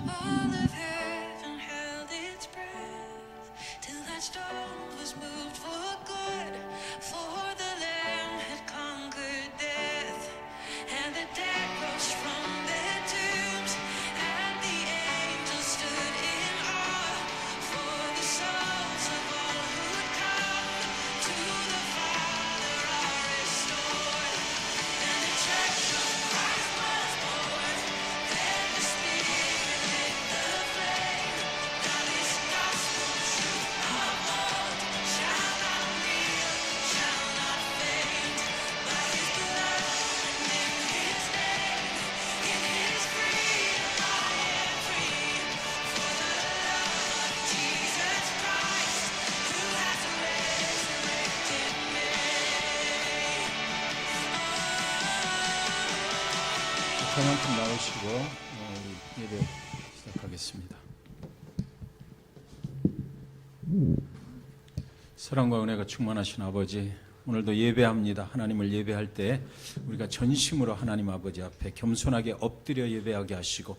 All of heaven held its breath till that stone was moved for good. For the Lamb had conquered death, and the dead rose from their tombs, and the angels stood in awe. For the souls of all who'd come to the Father are restored, and the church of Christ was born. Then the Spirit lit the flame. Now this gospel truth of old shall not reel, shall not fade. By His blood and in His name, in His freedom I am free. For the love of Jesus Christ, who has resurrected me. 찬양팀 나오시고 예배 시작하겠습니다. 사랑과 은혜가 충만하신 아버지, 오늘도 예배합니다. 하나님을 예배할 때 우리가 전심으로 하나님 아버지 앞에 겸손하게 엎드려 예배하게 하시고,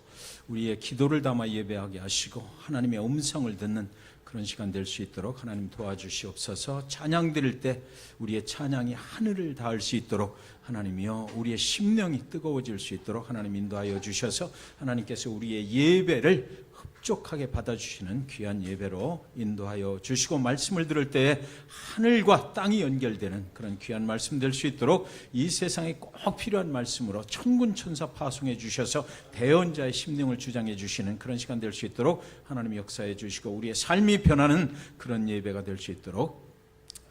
우리의 기도를 담아 예배하게 하시고, 하나님의 음성을 듣는 그런 시간 될 수 있도록 하나님 도와주시옵소서. 찬양 드릴 때 우리의 찬양이 하늘을 닿을 수 있도록 하나님이여, 우리의 심령이 뜨거워질 수 있도록 하나님 인도하여 주셔서 하나님께서 우리의 예배를 흡족하게 받아주시는 귀한 예배로 인도하여 주시고, 말씀을 들을 때 하늘과 땅이 연결되는 그런 귀한 말씀 될 수 있도록 이 세상에 꼭 필요한 말씀으로 천군 천사 파송해 주셔서 대언자의 심령을 주장해 주시는 그런 시간 될 수 있도록 하나님 역사해 주시고, 우리의 삶이 변하는 그런 예배가 될 수 있도록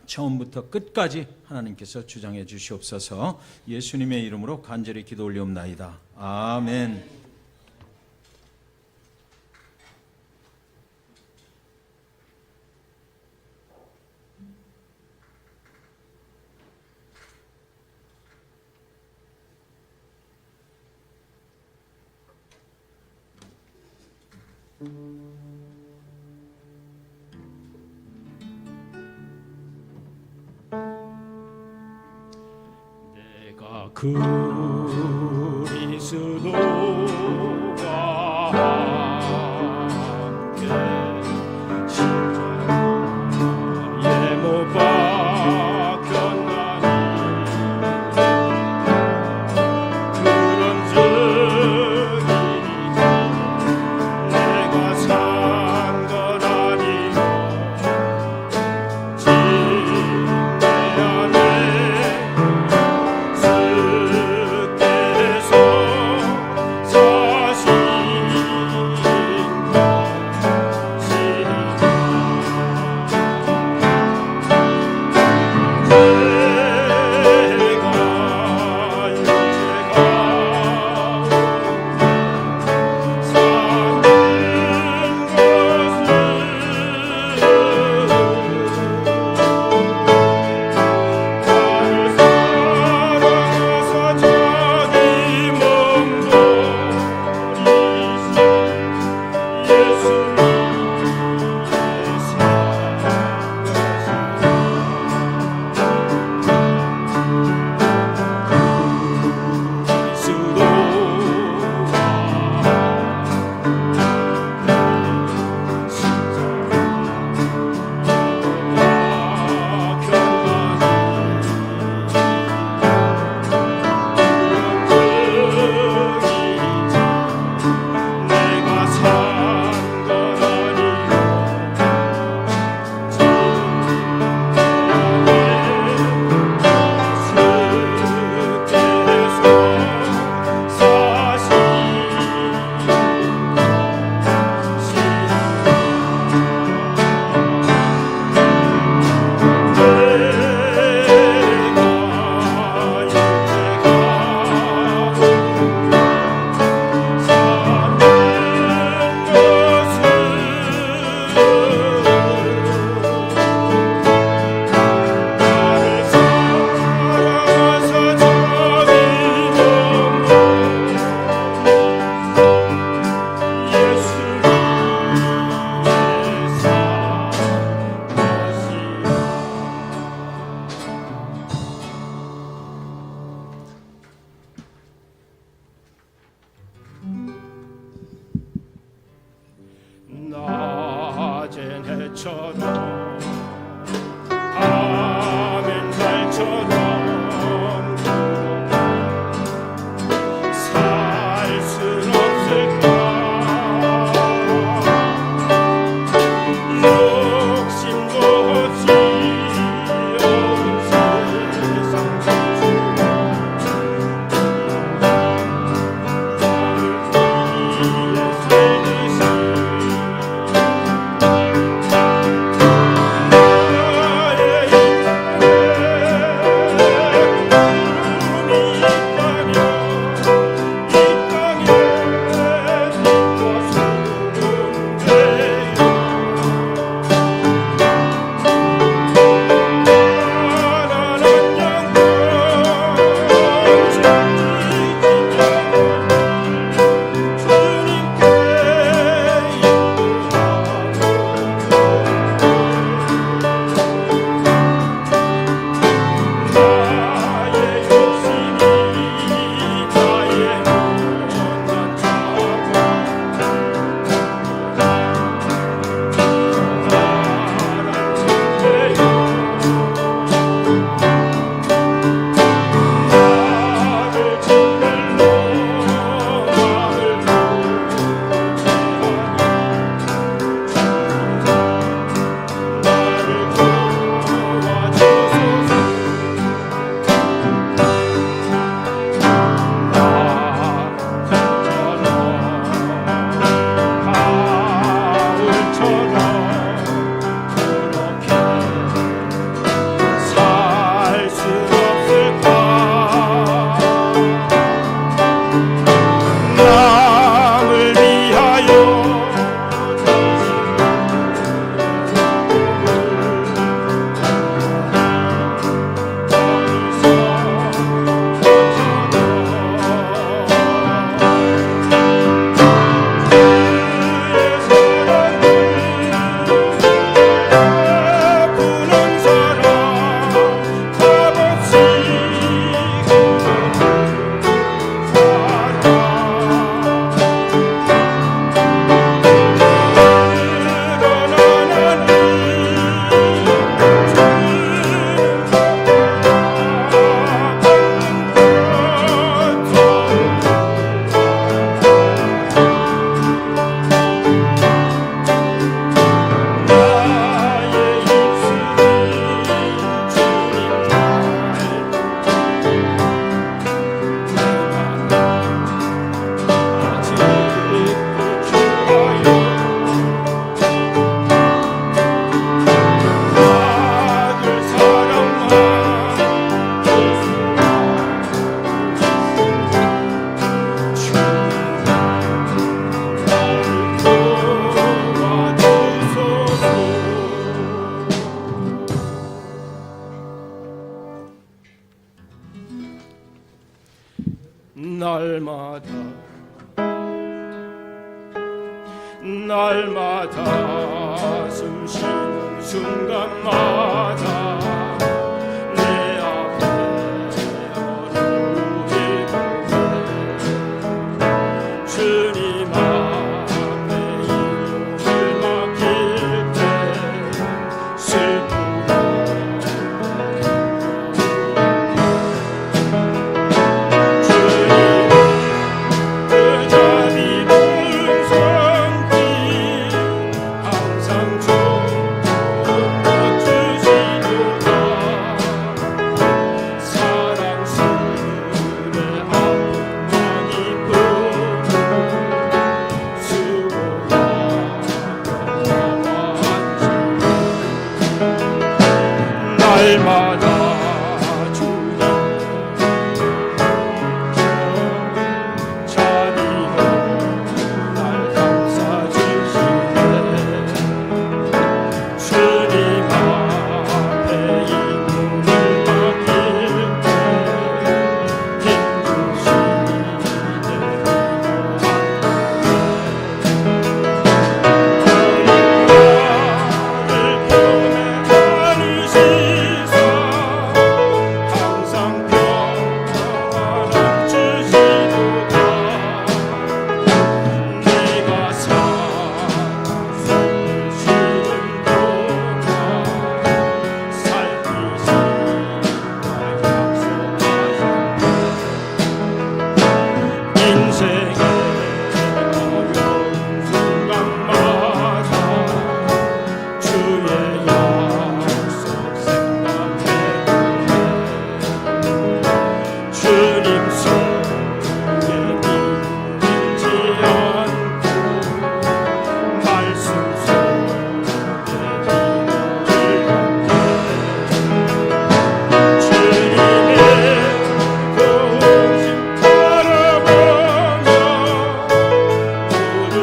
처음부터 끝까지 하나님께서 주장해 주시옵소서. 예수님의 이름으로 간절히 기도 올리옵나이다. 아멘. 내가 그리스도와 함께 십자가에 못 박혔나니, 그런즉 내가 산 건 아니고 내 안에 주께서 날마다 숨쉬는 순간마다 내 앞에 어른이 보내 주님 앞에 이름을 맡길 때 슬프고 그 자비 본 손길 항상 좋은 것 주시도다 사랑스레 아픔만 입고 수고하며 날마다 주님 자비로 날 감싸주시네 주님 앞에 이 문을 맡길 때 힘주시네 나를 보내 다니시사 항상 평안함 주시도다 내가 살아서시는 동안 살피시라 약속하셨네 인생의 어려운 순간마다 주의 약속 생각해 주님 속에 믿지 않고 말씀 속에 믿음을 갖게 주님의 도우심 바라보며 모든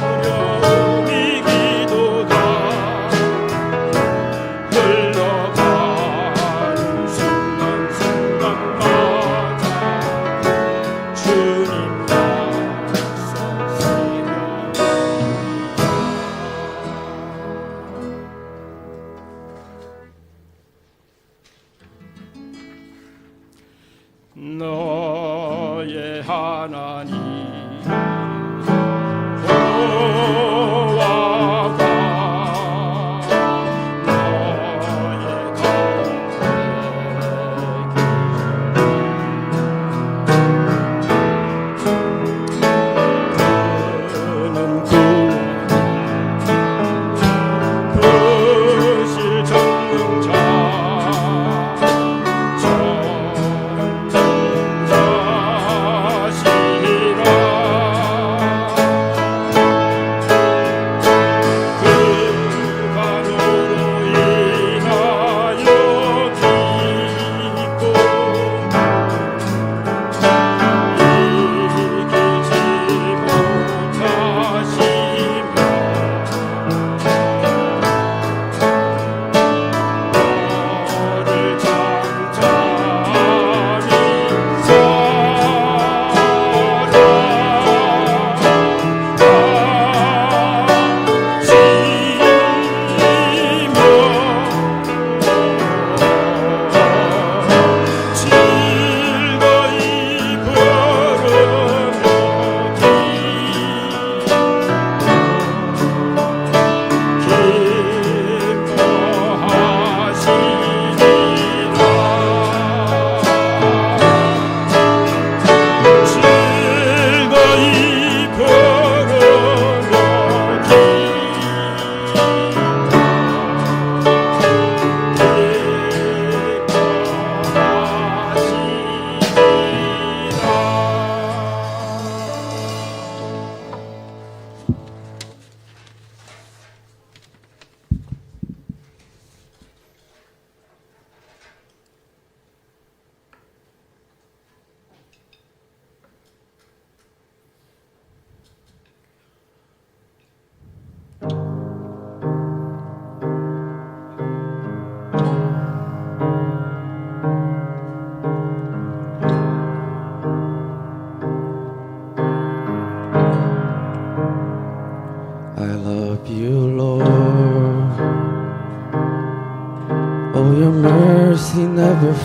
어려움이 기도다 흘러가는 순간순간마다 주님 약속 세며 너의 하나님 보호하가 너의 가운데 그는 부실 전능자 전능자시라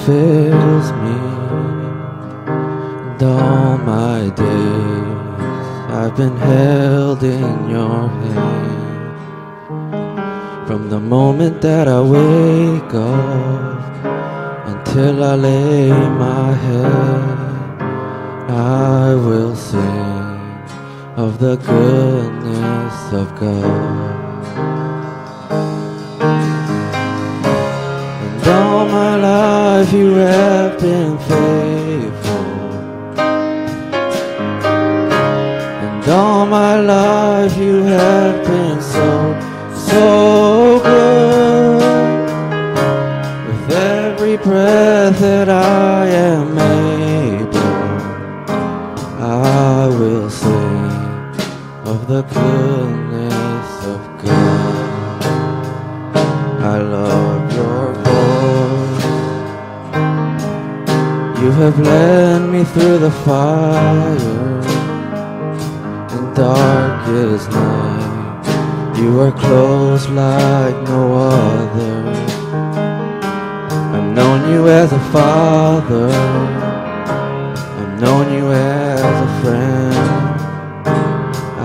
fills me. And all my days I've been held in your hand. From the moment that I wake up until I lay my head, I will sing of the goodness of God. And all my life you have been faithful. And all my life you have been so good. With every breath that I am able, I will sing of the goodness of God. I love your voice. You have led me through the fire and darkest night. You are close like no other. I've known you as a father. I've known you as a friend. I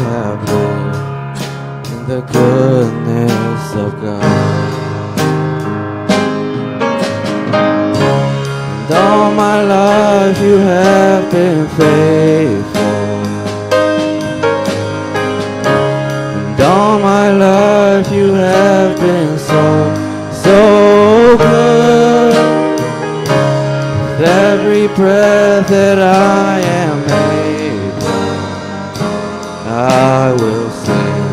have lived in the goodness of God. And all my life you have been faithful. All my life you have been so good. With every breath that I am able, I will sing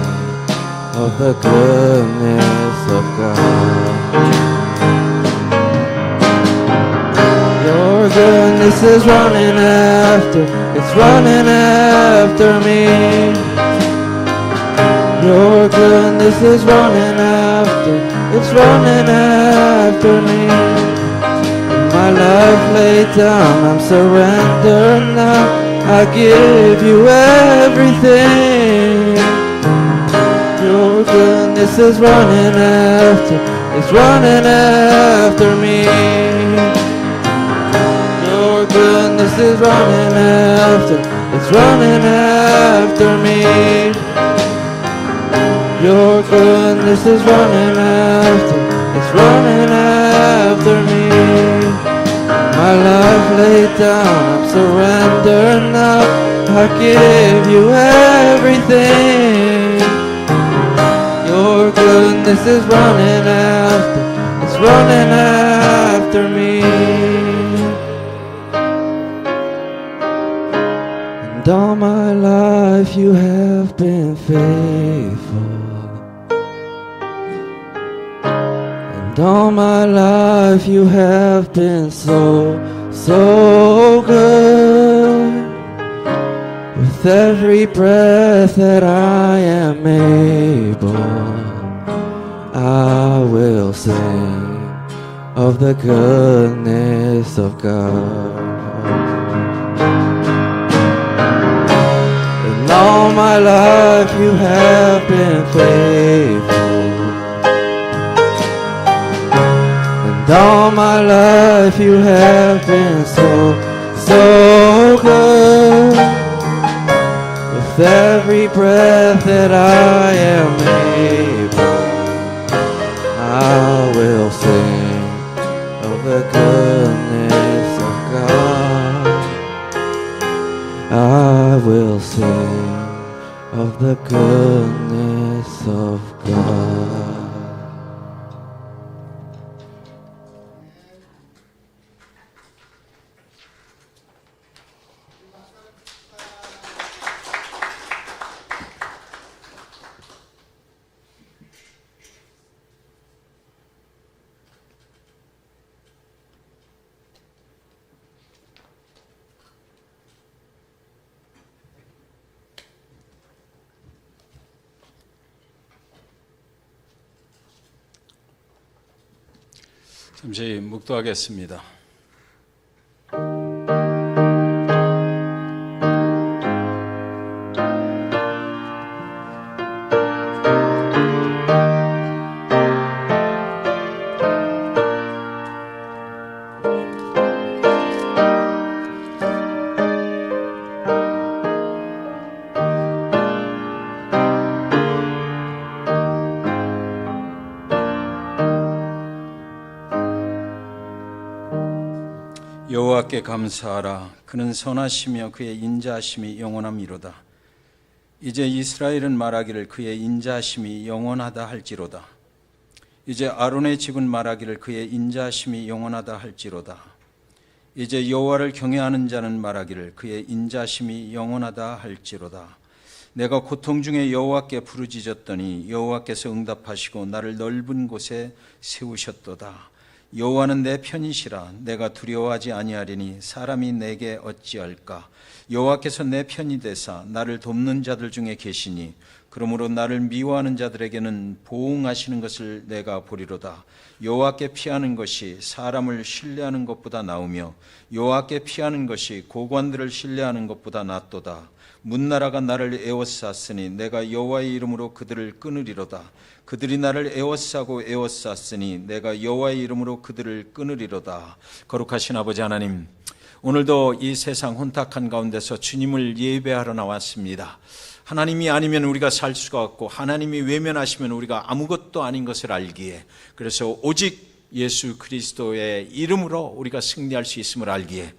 of the goodness of God. Your goodness is running after, it's running after me. Your goodness is running after, it's running after me. My life laid down, I'm surrendered now. I give you everything. Your goodness is running after, it's running after me. Your goodness is running after, it's running after me. Your goodness is running after, it's running after me. My life laid down, I'm surrendered now. I give you everything. Your goodness is running after, it's running after me. And all my life you have been faithful. And all my life you have been so good. With every breath that I am able, I will sing of the goodness of God. And all my life you have been faithful. And all my life you have been so good. With every breath that I am able, I will sing of the goodness of God. I will sing of the goodness of God. 잠시 묵도하겠습니다. 여호와께 감사하라. 그는 선하시며 그의 인자하심이 영원함이로다. 이제 이스라엘은 말하기를 그의 인자하심이 영원하다 할지로다. 이제 아론의 집은 말하기를 그의 인자하심이 영원하다 할지로다. 이제 여호와를 경외하는 자는 말하기를 그의 인자하심이 영원하다 할지로다. 내가 고통 중에 여호와께 부르짖었더니 여호와께서 응답하시고 나를 넓은 곳에 세우셨도다. 여호와는 내 편이시라. 내가 두려워하지 아니하리니 사람이 내게 어찌할까. 여호와께서 내 편이 되사 나를 돕는 자들 중에 계시니 그러므로 나를 미워하는 자들에게는 보응하시는 것을 내가 보리로다. 여호와께 피하는 것이 사람을 신뢰하는 것보다 나으며 여호와께 피하는 것이 고관들을 신뢰하는 것보다 낫도다. 문나라가 나를 에워쌌으니 내가 여호와의 이름으로 그들을 끊으리로다. 그들이 나를 에워쌌으니 내가 여호와의 이름으로 그들을 끊으리로다. 거룩하신 아버지 하나님, 오늘도 이 세상 혼탁한 가운데서 주님을 예배하러 나왔습니다. 하나님이 아니면 우리가 살 수가 없고 하나님이 외면하시면 우리가 아무것도 아닌 것을 알기에, 그래서 오직 예수 그리스도의 이름으로 우리가 승리할 수 있음을 알기에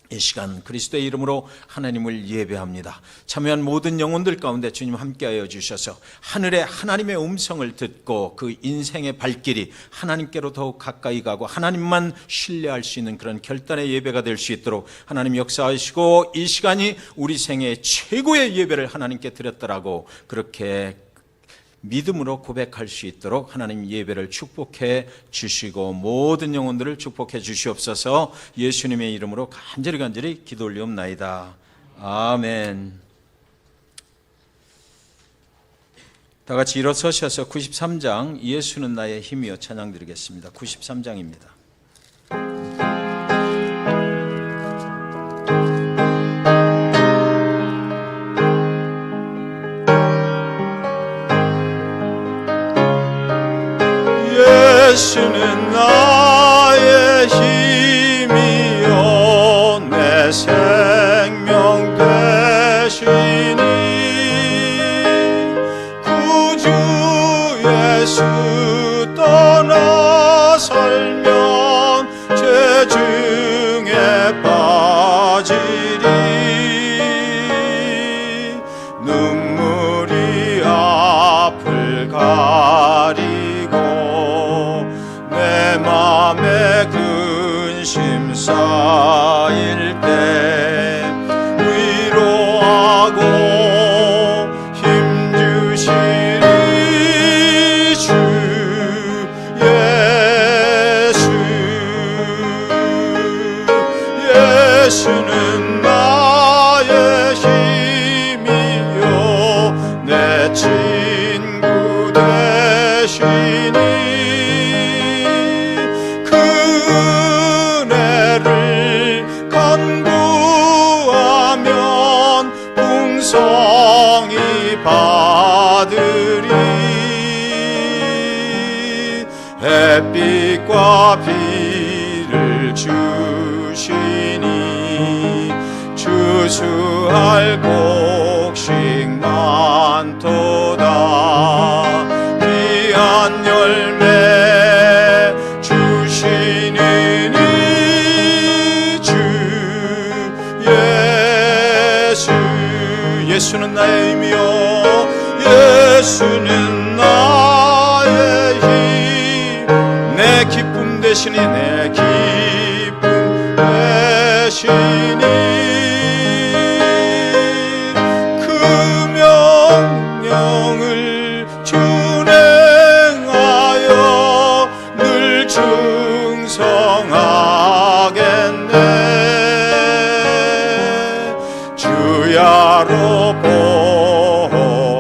이 시간 그리스도의 이름으로 하나님을 예배합니다. 참여한 모든 영혼들 가운데 주님 함께하여 주셔서 하늘에 하나님의 음성을 듣고 그 인생의 발길이 하나님께로 더욱 가까이 가고 하나님만 신뢰할 수 있는 그런 결단의 예배가 될 수 있도록 하나님 역사하시고, 이 시간이 우리 생애 최고의 예배를 하나님께 드렸다라고 그렇게 믿음으로 고백할 수 있도록 하나님 예배를 축복해 주시고 모든 영혼들을 축복해 주시옵소서. 예수님의 이름으로 간절히 기도 올리옵나이다. 아멘. 다 같이 일어서셔서 93장 예수는 나의 힘이여 찬양 드리겠습니다. 93장입니다. 예수는 나의 힘이요 내 생명 되시니 구주 예수 떠나 살면 죄 중에 빠지리. 눈물이 앞을 가리고 내 맘에 근심 쌓일 때 위로하고 힘주시리 주 예수. 예수는 나의 힘이요 내 친구 되시니 풍성히 받으리. 햇빛과 비를 주시니 주수할 곡식 많도다. 귀한 열매 주시니 주 예수. 예수는 나의 힘이요 예수는 나의 힘. 내 기쁨 되시니 내 기쁨 되시니 그 명령을 준행하여 늘 충성하겠네. 주야로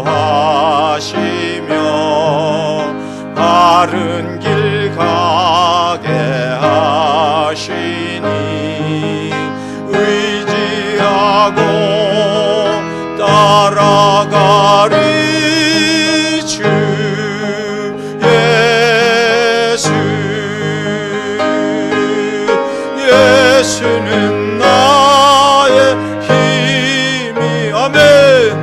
보호하시며 바른 길 가게 하시니 의지하고 따라가리 주 예수. 예수는 나의 힘이 아멘.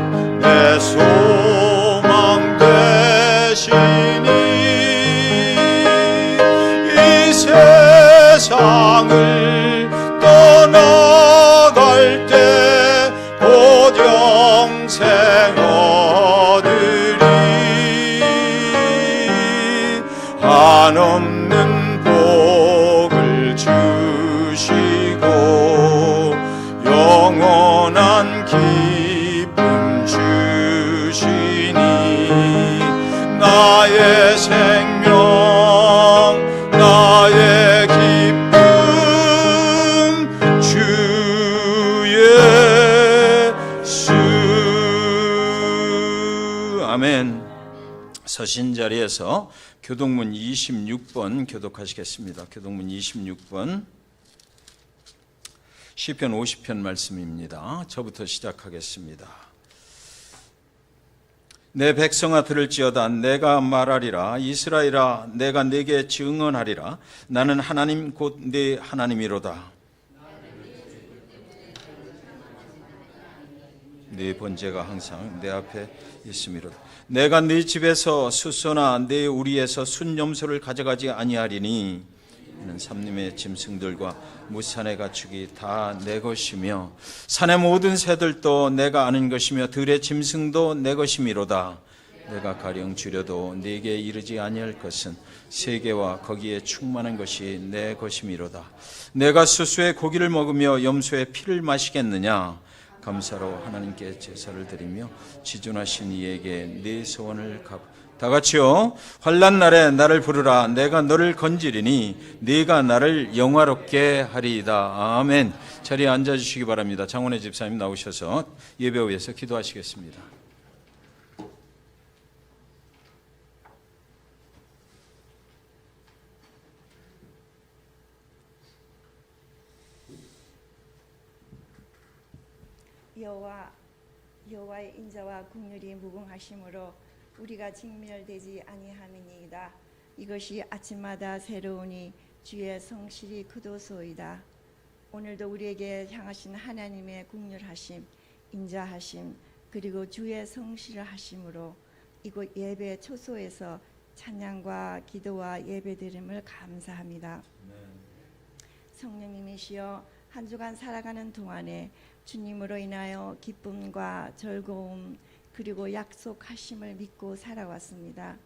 아멘. 서신 자리에서 교독문 26번 교독하시겠습니다. 교독문 26번 시편 50편 말씀입니다. 저부터 시작하겠습니다. 내 백성아 들을지어다. 내가 말하리라. 이스라엘아 내가 네게 증언하리라. 나는 하나님 곧 네 하나님이로다. 네 번제가 항상 내 앞에 있음이로다. 내가 네 집에서 숫소나 네 우리에서 순염소를 가져가지 아니하리니 이는 삼림의 짐승들과 무산의 가축이 다 내 것이며 산의 모든 새들도 내가 아는 것이며 들의 짐승도 내 것이미로다. 내가 가령 줄여도 네게 이르지 아니할 것은 세계와 거기에 충만한 것이 내 것이미로다. 내가 수수의 고기를 먹으며 염소의 피를 마시겠느냐. 감사로 하나님께 제사를 드리며 지존하신 이에게 네 소원을 갚. 다 같이요. 환난 날에 나를 부르라. 내가 너를 건지리니 네가 나를 영화롭게 하리이다. 아멘. 자리에 앉아주시기 바랍니다. 장원혜 집사님 나오셔서 예배 위해서 기도하시겠습니다. 여호와의 인자와 긍휼이 무궁하심으로 우리가 직멸되지 아니함이니이다. 이것이 아침마다 새로우니 주의 성실이 크도소이다. 오늘도 우리에게 향하신 하나님의 긍휼하심, 인자하심, 그리고 주의 성실하심으로 이곳 예배 초소에서 찬양과 기도와 예배드림을 감사합니다. 성령님이시여 한 주간 살아가는 동안에 주님으로 인하여 기쁨과 즐거움 그리고 약속하심을 믿고 살아왔습니다.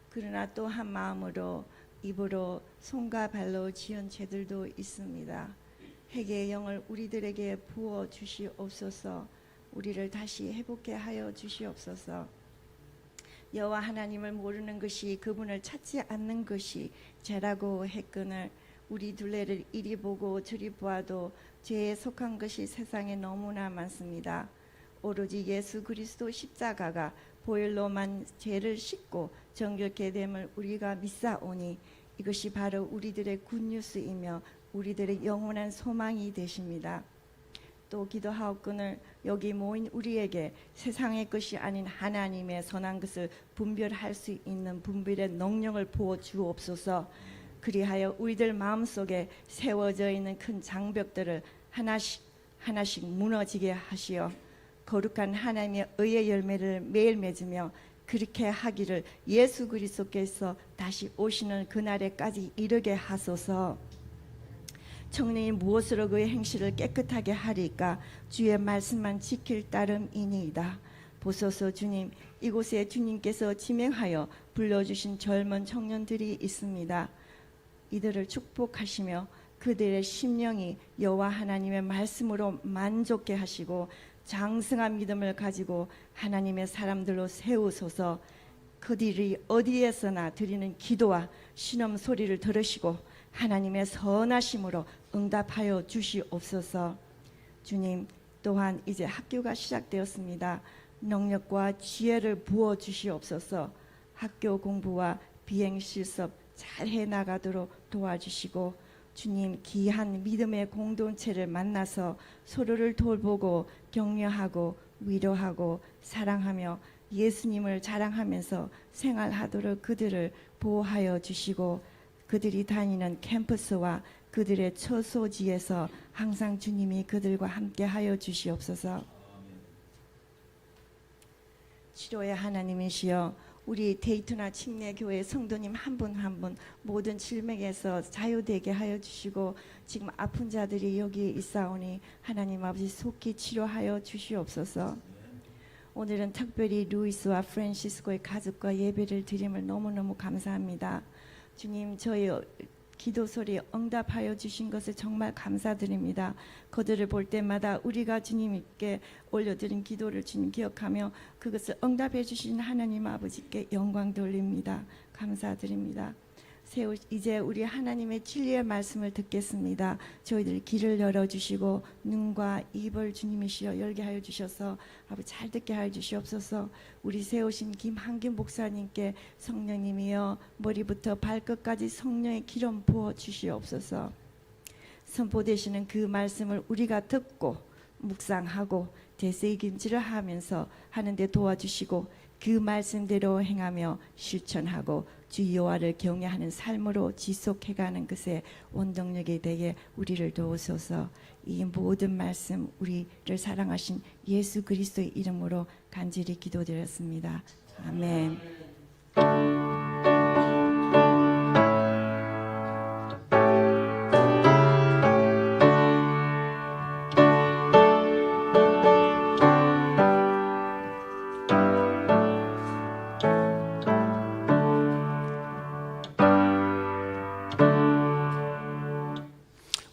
그러나 또 한 마음으로 입으로 손과 발로 지은 죄들도 있습니다. 회개의 영을 우리들에게 부어 주시옵소서. 우리를 다시 회복케 하여 주시옵소서. 여호와 하나님을 모르는 것이 그분을 찾지 않는 것이 죄라고 했거늘 우리 둘레를 이리 보고 저리 보아도 죄에 속한 것이 세상에 너무나 많습니다. 오로지 예수 그리스도 십자가가 보혈로만 죄를 씻고 정결케 됨을 우리가 믿사오니 이것이 바로 우리들의 굿뉴스이며 우리들의 영원한 소망이 되십니다. 또 기도하옵거늘 여기 모인 우리에게 세상의 것이 아닌 하나님의 선한 것을 분별할 수 있는 분별의 능력을 부어 주옵소서. 그리하여 우리들 마음속에 세워져 있는 큰 장벽들을 하나씩 무너지게 하시어 거룩한 하나님의 의의 열매를 매일 맺으며 그렇게 하기를 예수 그리스도께서 다시 오시는 그날에까지 이르게 하소서. 청년이 무엇으로 그의 행실을 깨끗하게 하리까? 주의 말씀만 지킬 따름이니이다. 보소서 주님, 이곳에 주님께서 지명하여 불러주신 젊은 청년들이 있습니다. 이들을 축복하시며 그들의 심령이 여호와 하나님의 말씀으로 만족케 하시고 장성한 믿음을 가지고 하나님의 사람들로 세우소서. 그들이 어디에서나 드리는 기도와 신음 소리를 들으시고 하나님의 선하심으로 응답하여 주시옵소서. 주님, 또한 이제 학교가 시작되었습니다. 능력과 지혜를 부어 주시옵소서. 학교 공부와 비행 실습 잘 해나가도록 도와주시고 주님, 귀한 믿음의 공동체를 만나서 서로를 돌보고 격려하고 위로하고 사랑하며 예수님을 자랑하면서 생활하도록 그들을 보호하여 주시고 그들이 다니는 캠퍼스와 그들의 처소지에서 항상 주님이 그들과 함께하여 주시옵소서. 치료의 하나님이시여 우리 데이터나 침례교회 성도님 한 분 한 분 모든 질병에서 자유되게 하여 주시고 지금 아픈 자들이 여기 있사오니 하나님 아버지 속히 치료하여 주시옵소서. 오늘은 특별히 루이스와 프란시스코의 가족과 예배를 드림을 너무너무 감사합니다. 주님, 저희 기도 소리 응답하여 주신 것을 정말 감사드립니다. 그들을 볼 때마다 우리가 주님께 올려드린 기도를 주님 기억하며 그것을 응답해 주신 하나님 아버지께 영광 돌립니다. 감사드립니다. 이제 우리 하나님의 진리의 말씀을 듣겠습니다. 저희들 귀를 열어주시고 눈과 입을 주님이시여 열게 하여 주셔서 아버지 잘 듣게 하여 주시옵소서. 우리 세우신 김한김 목사님께 성령님이여 머리부터 발끝까지 성령의 기름 부어 주시옵소서. 선포되시는 그 말씀을 우리가 듣고 묵상하고 되새김질을 하면서 하는데 도와주시고 그 말씀대로 행하며 실천하고 주 여호와를 경외하는 삶으로 지속해가는 것에 원동력이 되게 우리를 도우소서. 이 모든 말씀 우리를 사랑하신 예수 그리스도의 이름으로 간절히 기도드렸습니다. 아멘.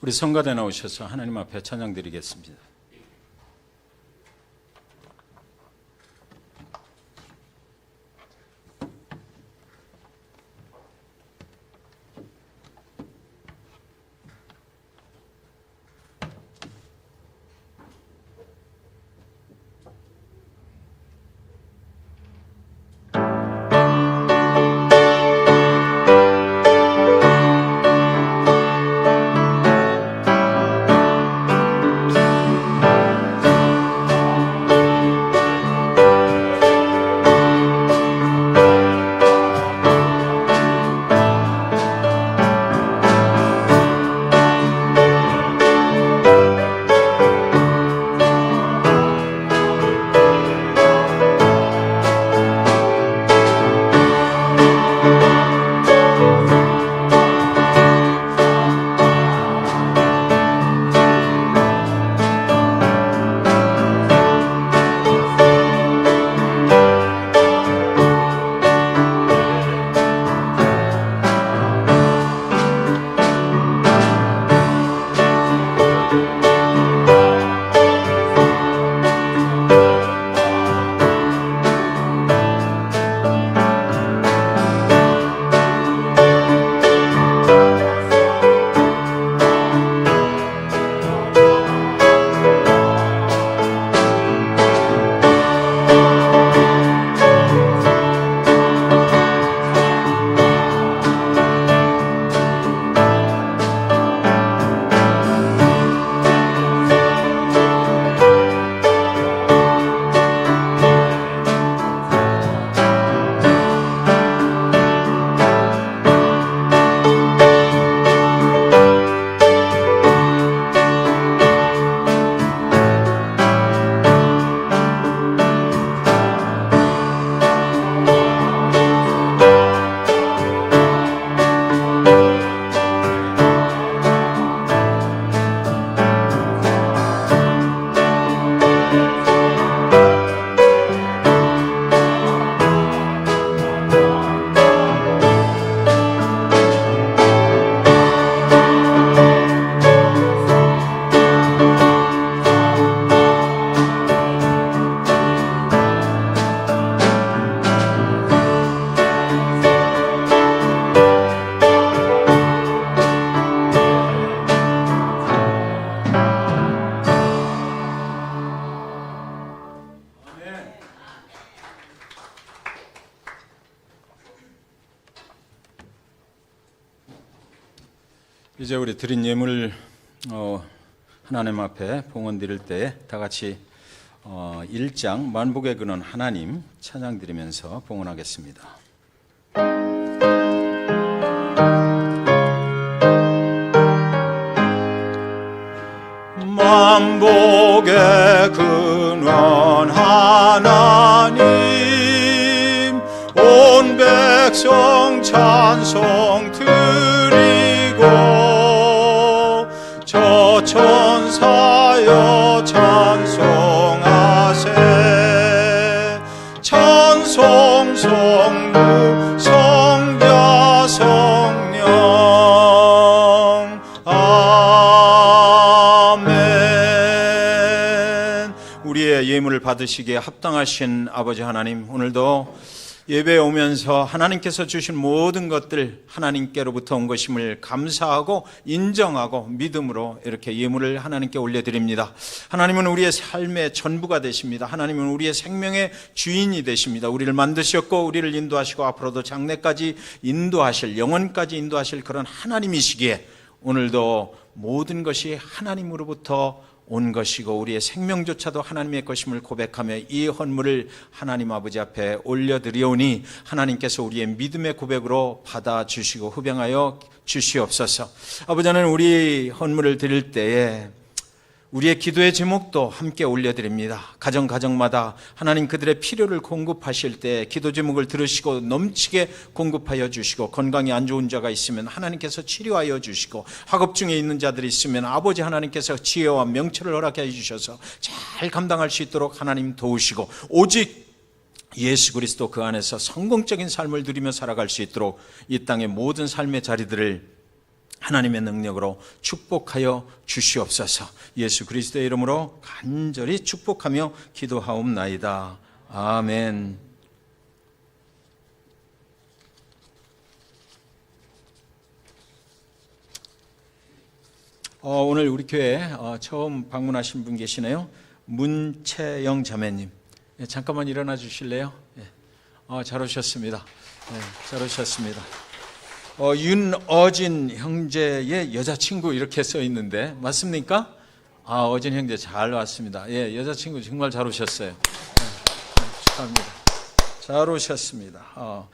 우리 성가대 나오셔서 하나님 앞에 찬양 드리겠습니다. 이제 우리 드린 예물 하나님 앞에 봉헌 드릴 때 다 같이 1장 만복의 근원 하나님 찬양 드리면서 봉헌하겠습니다. 만복의 근원 하나님 온 백성 찬송 드리고 저 천사여 찬송하세 찬송 성부 성자 성령 아멘. 우리의 예물을 받으시기에 합당하신 아버지 하나님, 오늘도 예배에 오면서 하나님께서 주신 모든 것들 하나님께로부터 온 것임을 감사하고 인정하고 믿음으로 이렇게 예물을 하나님께 올려드립니다. 하나님은 우리의 삶의 전부가 되십니다. 하나님은 우리의 생명의 주인이 되십니다. 우리를 만드셨고 우리를 인도하시고 앞으로도 장래까지 인도하실, 영원까지 인도하실 그런 하나님이시기에 오늘도 모든 것이 하나님으로부터 온 것이고 우리의 생명조차도 하나님의 것임을 고백하며 이 헌물을 하나님 아버지 앞에 올려드리오니 하나님께서 우리의 믿음의 고백으로 받아주시고 흡양하여 주시옵소서. 아버지, 저는 우리 헌물을 드릴 때에 우리의 기도의 제목도 함께 올려드립니다. 가정마다 하나님 그들의 필요를 공급하실 때 기도 제목을 들으시고 넘치게 공급하여 주시고, 건강이 안 좋은 자가 있으면 하나님께서 치료하여 주시고, 학업 중에 있는 자들이 있으면 아버지 하나님께서 지혜와 명철을 허락해 주셔서 잘 감당할 수 있도록 하나님 도우시고, 오직 예수 그리스도 그 안에서 성공적인 삶을 누리며 살아갈 수 있도록 이 땅의 모든 삶의 자리들을 하나님의 능력으로 축복하여 주시옵소서. 예수 그리스도의 이름으로 간절히 축복하며 기도하옵나이다. 아멘. 오늘 우리 교회 처음 방문하신 분 계시네요. 문채영 자매님. 잠깐만 일어나 주실래요? 잘 오셨습니다. 잘 오셨습니다. 윤어진 형제의 여자친구 이렇게 써 있는데 맞습니까? 어진 형제 잘 왔습니다. 예, 여자친구 정말 잘 오셨어요. 축하합니다. 잘 오셨습니다.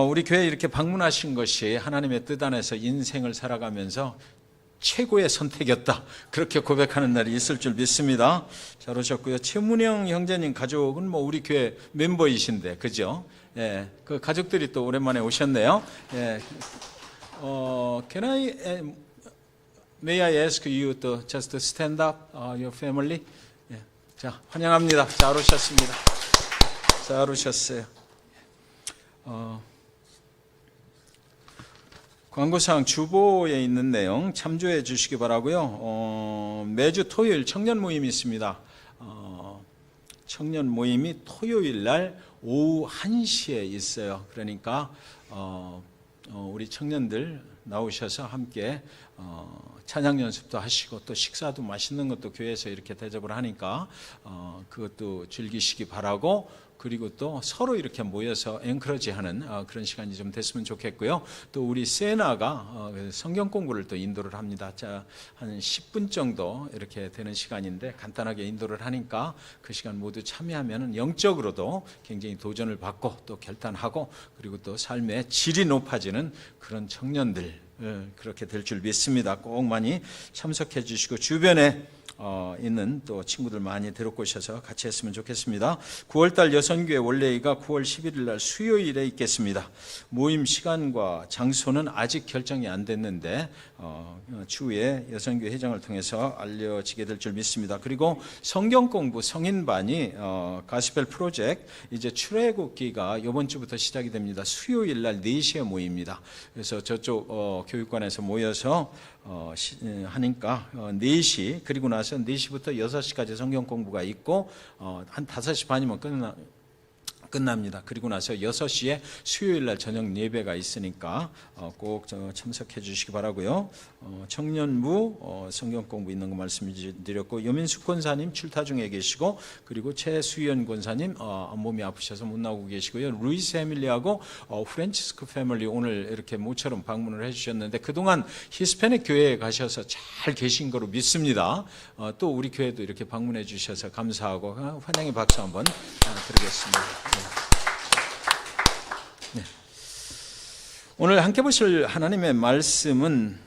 우리 교회에 이렇게 방문하신 것이 하나님의 뜻 안에서 인생을 살아가면서 최고의 선택이었다, 그렇게 고백하는 날이 있을 줄 믿습니다. 잘 오셨고요. 최문영 형제님 가족은 우리 교회 멤버이신데, 그죠? 예, 그 가족들이 또 오랜만에 오셨네요. 예, may I ask you to just stand up, your family? 예, 자, 환영합니다. 잘 오셨습니다. 잘 오셨어요. 광고상 주보에 있는 내용 참조해 주시기 바라고요. 매주 토요일 청년 모임이 있습니다. 청년 모임이 토요일 날 오후 1시에 있어요. 그러니까 우리 청년들 나오셔서 함께 찬양 연습도 하시고 또 식사도 맛있는 것도 교회에서 이렇게 대접을 하니까 그것도 즐기시기 바라고, 그리고 또 서로 이렇게 모여서 엔커러지하는 그런 시간이 좀 됐으면 좋겠고요. 또 우리 세나가 성경 공부를 또 인도를 합니다. 자, 한 10분 정도 이렇게 되는 시간인데 간단하게 인도를 하니까 그 시간 모두 참여하면 영적으로도 굉장히 도전을 받고 또 결단하고, 그리고 또 삶의 질이 높아지는 그런 청년들 그렇게 될 줄 믿습니다. 꼭 많이 참석해 주시고 주변에 있는 또 친구들 많이 데리고 오셔서 같이 했으면 좋겠습니다. 9월달 여선교회 원래가 9월 11일 날 수요일에 있겠습니다. 모임 시간과 장소는 아직 결정이 안 됐는데 추후에 여선교회 회장을 통해서 알려지게 될 줄 믿습니다. 그리고 성경 공부 성인반이 가스펠 프로젝트 이제 출애굽기가 이번 주부터 시작이 됩니다. 수요일 날 4시에 모입니다. 그래서 저쪽 교육관에서 모여서 하니까 4시, 그리고 나서 4시부터 6시까지 성경 공부가 있고 한 5시 반이면 끝납니다. 그리고 나서 6시에 수요일 날 저녁 예배가 있으니까 꼭 참석해 주시기 바라고요. 청년부 성경 공부 있는 거 말씀드렸고, 여민숙 권사님 출타 중에 계시고, 그리고 최수연 권사님 몸이 아프셔서 못 나오고 계시고요. 루이스 패밀리하고 프란치스코 패밀리 오늘 이렇게 모처럼 방문을 해주셨는데 그동안 히스패닉 교회에 가셔서 잘 계신 거로 믿습니다. 또 우리 교회도 이렇게 방문해 주셔서 감사하고 환영의 박수 한번 드리겠습니다. 네. 오늘 함께 보실 하나님의 말씀은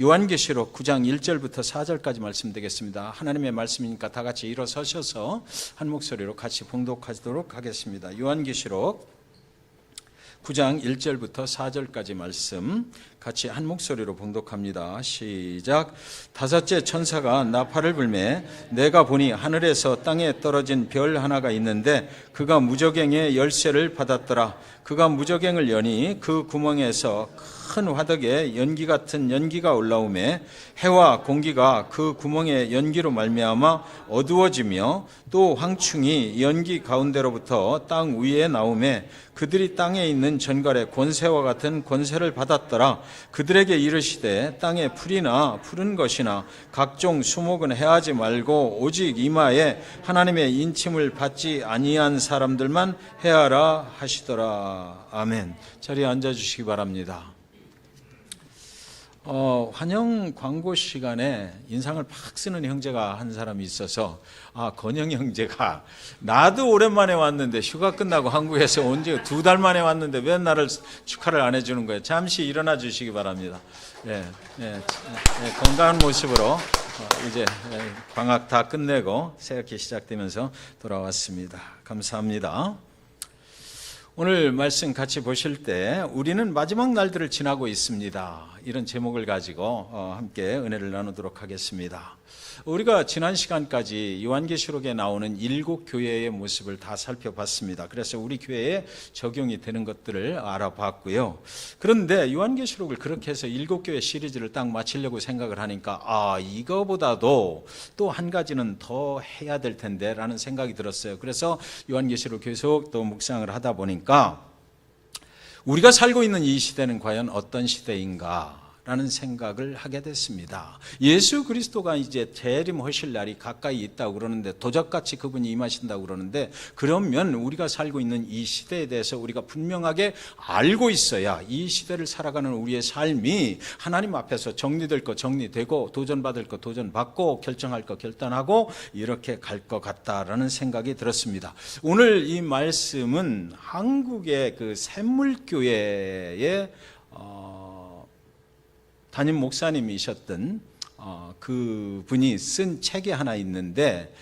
요한계시록 9장 1절부터 4절까지 말씀 되겠습니다. 하나님의 말씀이니까 다 같이 일어서셔서 한 목소리로 같이 봉독하도록 하겠습니다. 요한계시록 9장 1절부터 4절까지 말씀 같이 한 목소리로 봉독합니다. 시작. 다섯째 천사가 나팔을 불매 내가 보니 하늘에서 땅에 떨어진 별 하나가 있는데 그가 무저갱의 열쇠를 받았더라. 그가 무저갱을 여니 그 구멍에서 큰 화덕에 연기 같은 연기가 올라오매 해와 공기가 그 구멍의 연기로 말미암아 어두워지며 또 황충이 연기 가운데로부터 땅 위에 나오매 그들이 땅에 있는 전갈의 권세와 같은 권세를 받았더라. 그들에게 이르시되 땅에 풀이나 푸른 것이나 각종 수목은 해하지 말고 오직 이마에 하나님의 인침을 받지 아니한 사람들만 해하라 하시더라. 아멘. 자리에 앉아주시기 바랍니다. 환영 광고 시간에 인상을 팍 쓰는 형제가 한 사람이 있어서 건영 형제가 나도 오랜만에 왔는데 휴가 끝나고 한국에서 온 지 2달 만에 왔는데 왜 나를 축하를 안 해주는 거예요? 잠시 일어나 주시기 바랍니다. 건강한 모습으로 이제 방학 다 끝내고 새학기 시작되면서 돌아왔습니다. 감사합니다. 오늘 말씀 같이 보실 때 우리는 마지막 날들을 지나고 있습니다. 이런 제목을 가지고 함께 은혜를 나누도록 하겠습니다. 우리가 지난 시간까지 요한계시록에 나오는 7 교회의 모습을 다 살펴봤습니다. 그래서 우리 교회에 적용이 되는 것들을 알아봤고요. 그런데 요한계시록을 그렇게 해서 7 교회 시리즈를 딱 마치려고 생각을 하니까 이거보다도 또 한 가지는 더 해야 될 텐데 라는 생각이 들었어요. 그래서 요한계시록 계속 또 묵상을 하다 보니까 우리가 살고 있는 이 시대는 과연 어떤 시대인가 라는 생각을 하게 됐습니다. 예수 그리스도가 이제 재림하실 날이 가까이 있다고 그러는데 도적같이 그분이 임하신다고 그러는데 그러면 우리가 살고 있는 이 시대에 대해서 우리가 분명하게 알고 있어야 이 시대를 살아가는 우리의 삶이 하나님 앞에서 정리될 거 정리되고 도전받을 거 도전받고 결정할 거 결단하고 이렇게 갈 것 같다라는 생각이 들었습니다. 오늘 이 말씀은 한국의 그 샘물교회의 담임 목사님이셨던 그분이 쓴 책이 하나 있는데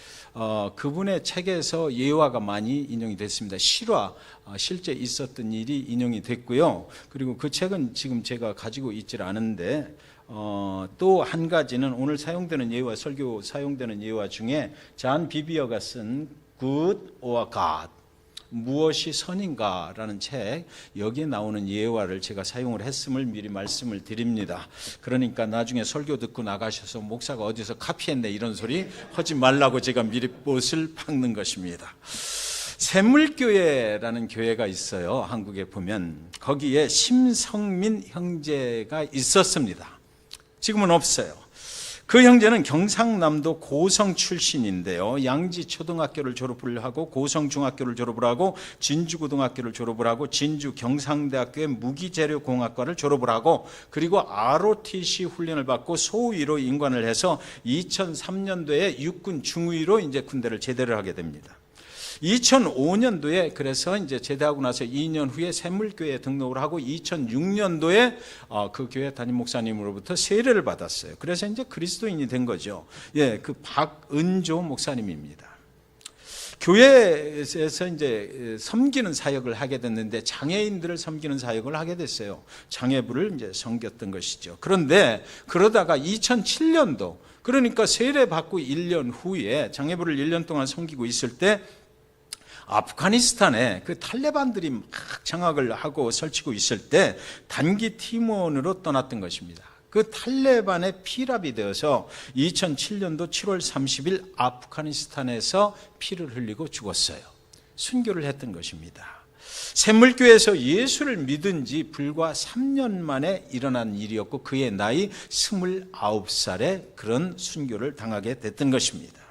그분의 책에서 예화가 많이 인용이 됐습니다. 실화, 실제 있었던 일이 인용이 됐고요. 그리고 그 책은 지금 제가 가지고 있질 않은데 또 한 가지는 오늘 사용되는 예화, 설교 사용되는 예화 중에 잔 비비어가 쓴 Good or God, 무엇이 선인가라는 책, 여기에 나오는 예화를 제가 사용을 했음을 미리 말씀을 드립니다. 그러니까 나중에 설교 듣고 나가셔서 목사가 어디서 카피했네 이런 소리 하지 말라고 제가 미리 못을 박는 것입니다. 샘물교회라는 교회가 있어요. 한국에 보면 거기에 심성민 형제가 있었습니다. 지금은 없어요. 그 형제는 경상남도 고성 출신인데요. 양지초등학교를 졸업을 하고 고성중학교를 졸업을 하고 진주고등학교를 졸업을 하고 진주경상대학교의 무기재료공학과를 졸업을 하고 그리고 ROTC 훈련을 받고 소위로 임관을 해서 2003년도에 육군 중위로 이제 군대를 제대를 하게 됩니다. 2005년도에 그래서 이제 제대하고 나서 2년 후에 샘물교회에 등록을 하고 2006년도에 그 교회 담임 목사님으로부터 세례를 받았어요. 그래서 이제 그리스도인이 된 거죠. 그 박은조 목사님입니다. 교회에서 이제 섬기는 사역을 하게 됐는데 장애인들을 섬기는 사역을 하게 됐어요. 장애부를 이제 섬겼던 것이죠. 그런데 그러다가 2007년도 그러니까 세례 받고 1년 후에 장애부를 1년 동안 섬기고 있을 때 아프가니스탄에 그 탈레반들이 막 장악을 하고 설치고 있을 때 단기 팀원으로 떠났던 것입니다. 그 탈레반의 피랍이 되어서 2007년도 7월 30일 아프가니스탄에서 피를 흘리고 죽었어요. 순교를 했던 것입니다. 샘물교회에서 예수를 믿은 지 불과 3년 만에 일어난 일이었고 그의 나이 29살에 그런 순교를 당하게 됐던 것입니다.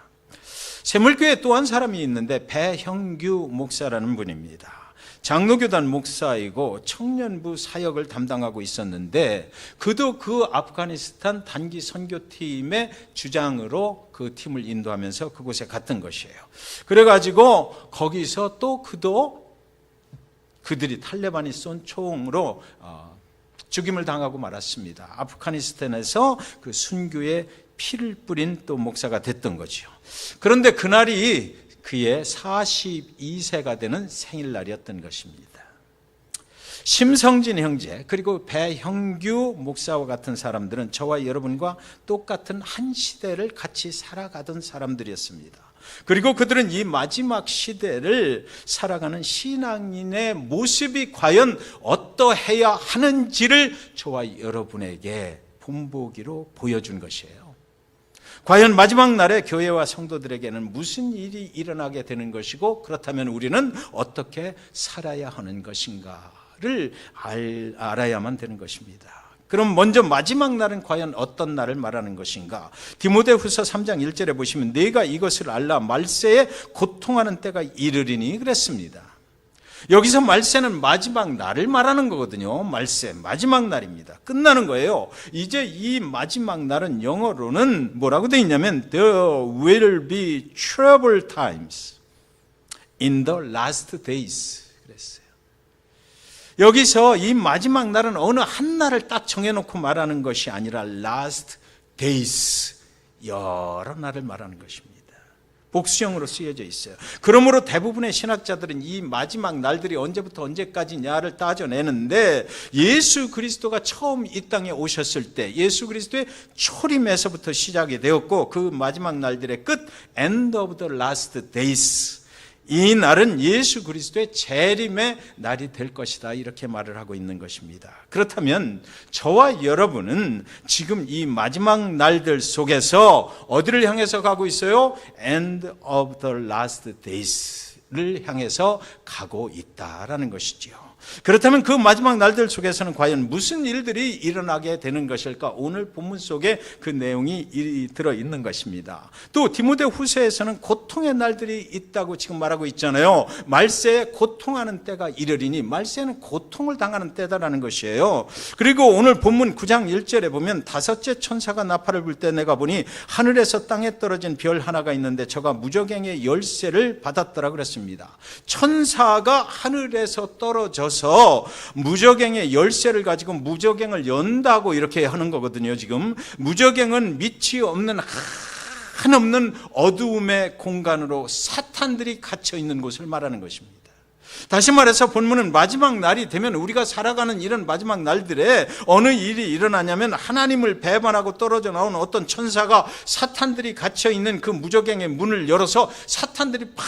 샘물교회에 또 한 사람이 있는데 배형규 목사라는 분입니다. 장로교단 목사이고 청년부 사역을 담당하고 있었는데 그도 그 아프가니스탄 단기 선교팀의 주장으로 그 팀을 인도하면서 그곳에 갔던 것이에요. 그래가지고 거기서 또 그들이 탈레반이 쏜 총으로 죽임을 당하고 말았습니다. 아프가니스탄에서 그 순교의 피를 뿌린 또 목사가 됐던 거죠. 그런데 그날이 그의 42세가 되는 생일날이었던 것입니다. 심성진 형제 그리고 배형규 목사와 같은 사람들은 저와 여러분과 똑같은 한 시대를 같이 살아가던 사람들이었습니다. 그리고 그들은 이 마지막 시대를 살아가는 신앙인의 모습이 과연 어떠해야 하는지를 저와 여러분에게 본보기로 보여준 것이에요. 과연 마지막 날에 교회와 성도들에게는 무슨 일이 일어나게 되는 것이고, 그렇다면 우리는 어떻게 살아야 하는 것인가를 알아야만 되는 것입니다. 그럼 먼저 마지막 날은 과연 어떤 날을 말하는 것인가? 디모데후서 3장 1절에 보시면 내가 이것을 알라 말세에 고통하는 때가 이르리니 그랬습니다. 여기서 말세는 마지막 날을 말하는 거거든요. 말세, 마지막 날입니다. 끝나는 거예요. 이제 이 마지막 날은 영어로는 뭐라고 되어 있냐면 There will be trouble times in the last days 그랬어요. 여기서 이 마지막 날은 어느 한 날을 딱 정해놓고 말하는 것이 아니라 last days, 여러 날을 말하는 것입니다. 복수형으로 쓰여져 있어요. 그러므로 대부분의 신학자들은 이 마지막 날들이 언제부터 언제까지냐를 따져내는데, 예수 그리스도가 처음 이 땅에 오셨을 때 예수 그리스도의 초림에서부터 시작이 되었고, 그 마지막 날들의 끝, end of the last days, 이 날은 예수 그리스도의 재림의 날이 될 것이다, 이렇게 말을 하고 있는 것입니다. 그렇다면 저와 여러분은 지금 이 마지막 날들 속에서 어디를 향해서 가고 있어요? End of the last days를 향해서 가고 있다라는 것이죠. 그렇다면 그 마지막 날들 속에서는 과연 무슨 일들이 일어나게 되는 것일까? 오늘 본문 속에 그 내용이 들어있는 것입니다. 또 디모데후서에서는 고통의 날들이 있다고 지금 말하고 있잖아요. 말세에 고통하는 때가 이르리니, 말세는 고통을 당하는 때다라는 것이에요. 그리고 오늘 본문 9장 1절에 보면 다섯째 천사가 나팔을 불 때 내가 보니 하늘에서 땅에 떨어진 별 하나가 있는데 저가 무저갱의 열쇠를 받았더라 그랬습니다. 천사가 하늘에서 떨어져서 무저갱의 열쇠를 가지고 무저갱을 연다고 이렇게 하는 거거든요. 지금 무저갱은 밑이 없는 한없는 어두움의 공간으로 사탄들이 갇혀 있는 곳을 말하는 것입니다. 다시 말해서 본문은 마지막 날이 되면 우리가 살아가는 이런 마지막 날들에 어느 일이 일어나냐면, 하나님을 배반하고 떨어져 나온 어떤 천사가 사탄들이 갇혀 있는 그 무저갱의 문을 열어서 사탄들이 팍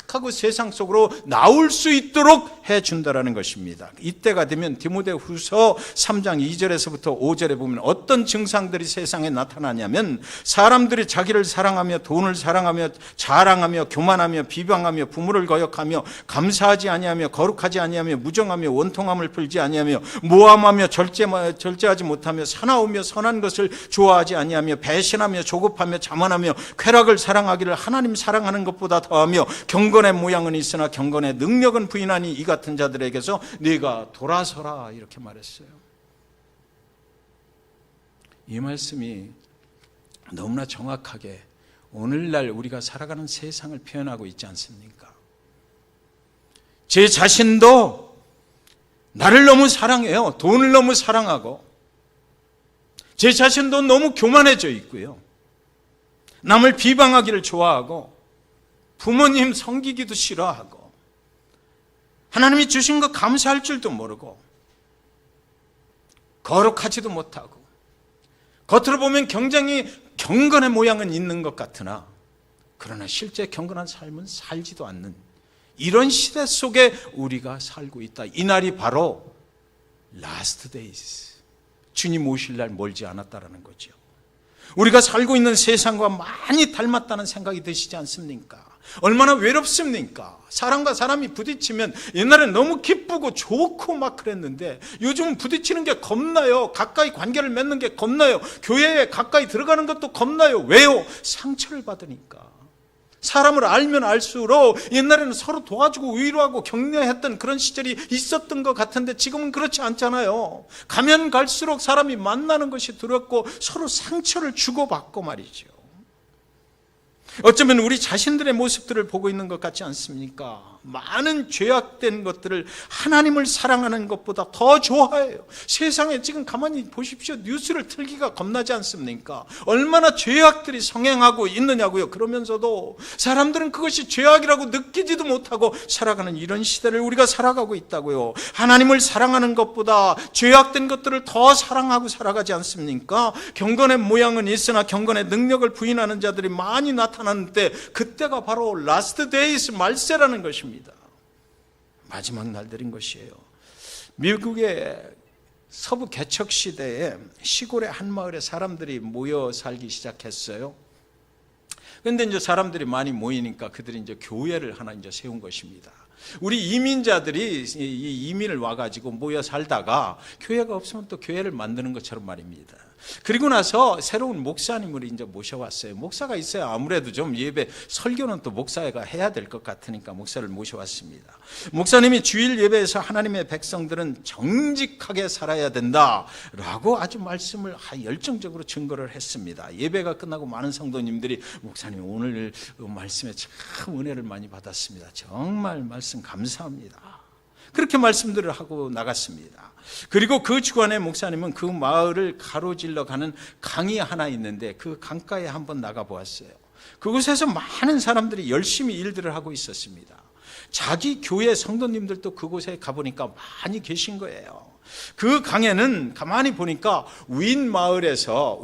하고 세상 속으로 나올 수 있도록 해준다라는 것입니다. 이때가 되면 디모데후서 3장 2절에서부터 5절에 보면 어떤 증상들이 세상에 나타나냐면, 사람들이 자기를 사랑하며 돈을 사랑하며 자랑하며 교만하며 비방하며 부모를 거역하며 감사하지 아니하며 거룩하지 아니하며 무정하며 원통함을 풀지 아니하며 모함하며 절제하지 못하며 사나우며 선한 것을 좋아하지 아니하며 배신하며 조급하며 자만하며 쾌락을 사랑하기를 하나님 사랑하는 것보다 더하며 경건의 모양은 있으나 경건의 능력은 부인하니 이 같은 자들에게서 네가 돌아서라, 이렇게 말했어요. 이 말씀이 너무나 정확하게 오늘날 우리가 살아가는 세상을 표현하고 있지 않습니까? 제 자신도 나를 너무 사랑해요. 돈을 너무 사랑하고, 제 자신도 너무 교만해져 있고요, 남을 비방하기를 좋아하고, 부모님 섬기기도 싫어하고, 하나님이 주신 거 감사할 줄도 모르고, 거룩하지도 못하고, 겉으로 보면 굉장히 경건의 모양은 있는 것 같으나 그러나 실제 경건한 삶은 살지도 않는 이런 시대 속에 우리가 살고 있다. 이 날이 바로 Last Days, 주님 오실 날 멀지 않았다라는 거죠. 우리가 살고 있는 세상과 많이 닮았다는 생각이 드시지 않습니까? 얼마나 외롭습니까? 사람과 사람이 부딪히면 옛날엔 너무 기쁘고 좋고 막 그랬는데 요즘은 부딪히는 게 겁나요. 가까이 관계를 맺는 게 겁나요. 교회에 가까이 들어가는 것도 겁나요. 왜요? 상처를 받으니까. 사람을 알면 알수록 옛날에는 서로 도와주고 위로하고 격려했던 그런 시절이 있었던 것 같은데 지금은 그렇지 않잖아요. 가면 갈수록 사람이 만나는 것이 두렵고 서로 상처를 주고받고 말이죠. 어쩌면 우리 자신들의 모습들을 보고 있는 것 같지 않습니까? 많은 죄악된 것들을 하나님을 사랑하는 것보다 더 좋아해요. 세상에 지금 가만히 보십시오. 뉴스를 틀기가 겁나지 않습니까? 얼마나 죄악들이 성행하고 있느냐고요. 그러면서도 사람들은 그것이 죄악이라고 느끼지도 못하고 살아가는 이런 시대를 우리가 살아가고 있다고요. 하나님을 사랑하는 것보다 죄악된 것들을 더 사랑하고 살아가지 않습니까? 경건의 모양은 있으나 경건의 능력을 부인하는 자들이 많이 나타나는 때, 그때가 바로 라스트 데이스, 말세라는 것입니다. 마지막 날들인 것이에요. 미국의 서부 개척 시대에 시골의 한 마을에 사람들이 모여 살기 시작했어요. 그런데 이제 사람들이 많이 모이니까 그들이 이제 교회를 하나 이제 세운 것입니다. 우리 이민자들이 이 이민을 와가지고 모여 살다가 교회가 없으면 또 교회를 만드는 것처럼 말입니다. 그리고 나서 새로운 목사님을 이제 모셔왔어요. 목사가 있어야 아무래도 좀 예배, 설교는 또 목사가 해야 될 것 같으니까 목사를 모셔왔습니다. 목사님이 주일 예배에서 하나님의 백성들은 정직하게 살아야 된다라고 아주 말씀을 열정적으로 증거를 했습니다. 예배가 끝나고 많은 성도님들이 목사님 오늘 말씀에 참 은혜를 많이 받았습니다. 정말 말씀 감사합니다. 그렇게 말씀들을 하고 나갔습니다. 그리고 그 주간에 목사님은 그 마을을 가로질러 가는 강이 하나 있는데 그 강가에 한번 나가보았어요. 그곳에서 많은 사람들이 열심히 일들을 하고 있었습니다. 자기 교회 성도님들도 그곳에 가보니까 많이 계신 거예요. 그 강에는 가만히 보니까 윗마을에서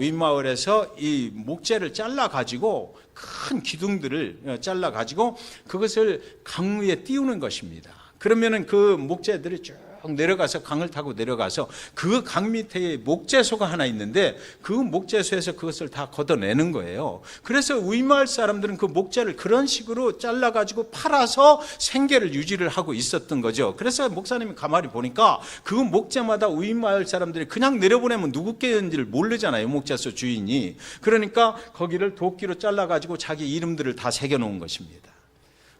이 목재를 잘라가지고 큰 기둥들을 잘라가지고 그것을 강 위에 띄우는 것입니다. 그러면은 그 목재들이 쭉 내려가서 강을 타고 내려가서 그 강 밑에 목재소가 하나 있는데 그 목재소에서 그것을 다 걷어내는 거예요. 그래서 윗마을 사람들은 그 목재를 그런 식으로 잘라가지고 팔아서 생계를 유지를 하고 있었던 거죠. 그래서 목사님이 가만히 보니까 그 목재마다 윗마을 사람들이 그냥 내려보내면 누구 께인지를 모르잖아요. 목재소 주인이. 그러니까 거기를 도끼로 잘라가지고 자기 이름들을 다 새겨놓은 것입니다.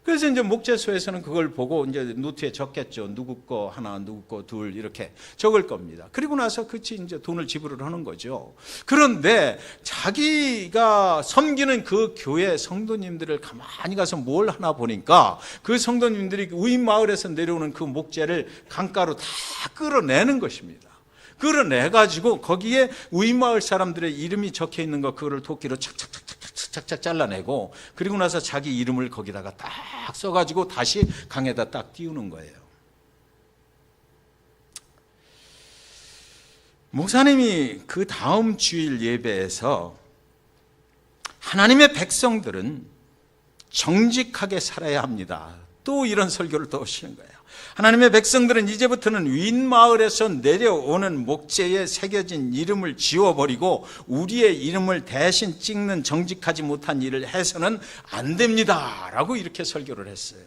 그래서 이제 목재소에서는 그걸 보고 이제 노트에 적겠죠. 누구 거 하나, 누구 거 둘 이렇게 적을 겁니다. 그리고 나서 그치 이제 돈을 지불을 하는 거죠. 그런데 자기가 섬기는 그 교회 성도님들을 가만히 가서 뭘 하나 보니까 그 성도님들이 윗마을에서 내려오는 그 목재를 강가로 다 끌어내는 것입니다. 끌어내가지고 거기에 윗마을 사람들의 이름이 적혀 있는 거 그거를 도끼로 착착 잘라내고 그리고 나서 자기 이름을 거기다가 딱 써가지고 다시 강에다 딱 띄우는 거예요. 목사님이 그 다음 주일 예배에서 하나님의 백성들은 정직하게 살아야 합니다. 또 이런 설교를 또 하시는 거예요. 하나님의 백성들은 이제부터는 윗마을에서 내려오는 목재에 새겨진 이름을 지워버리고 우리의 이름을 대신 찍는 정직하지 못한 일을 해서는 안 됩니다 라고 이렇게 설교를 했어요.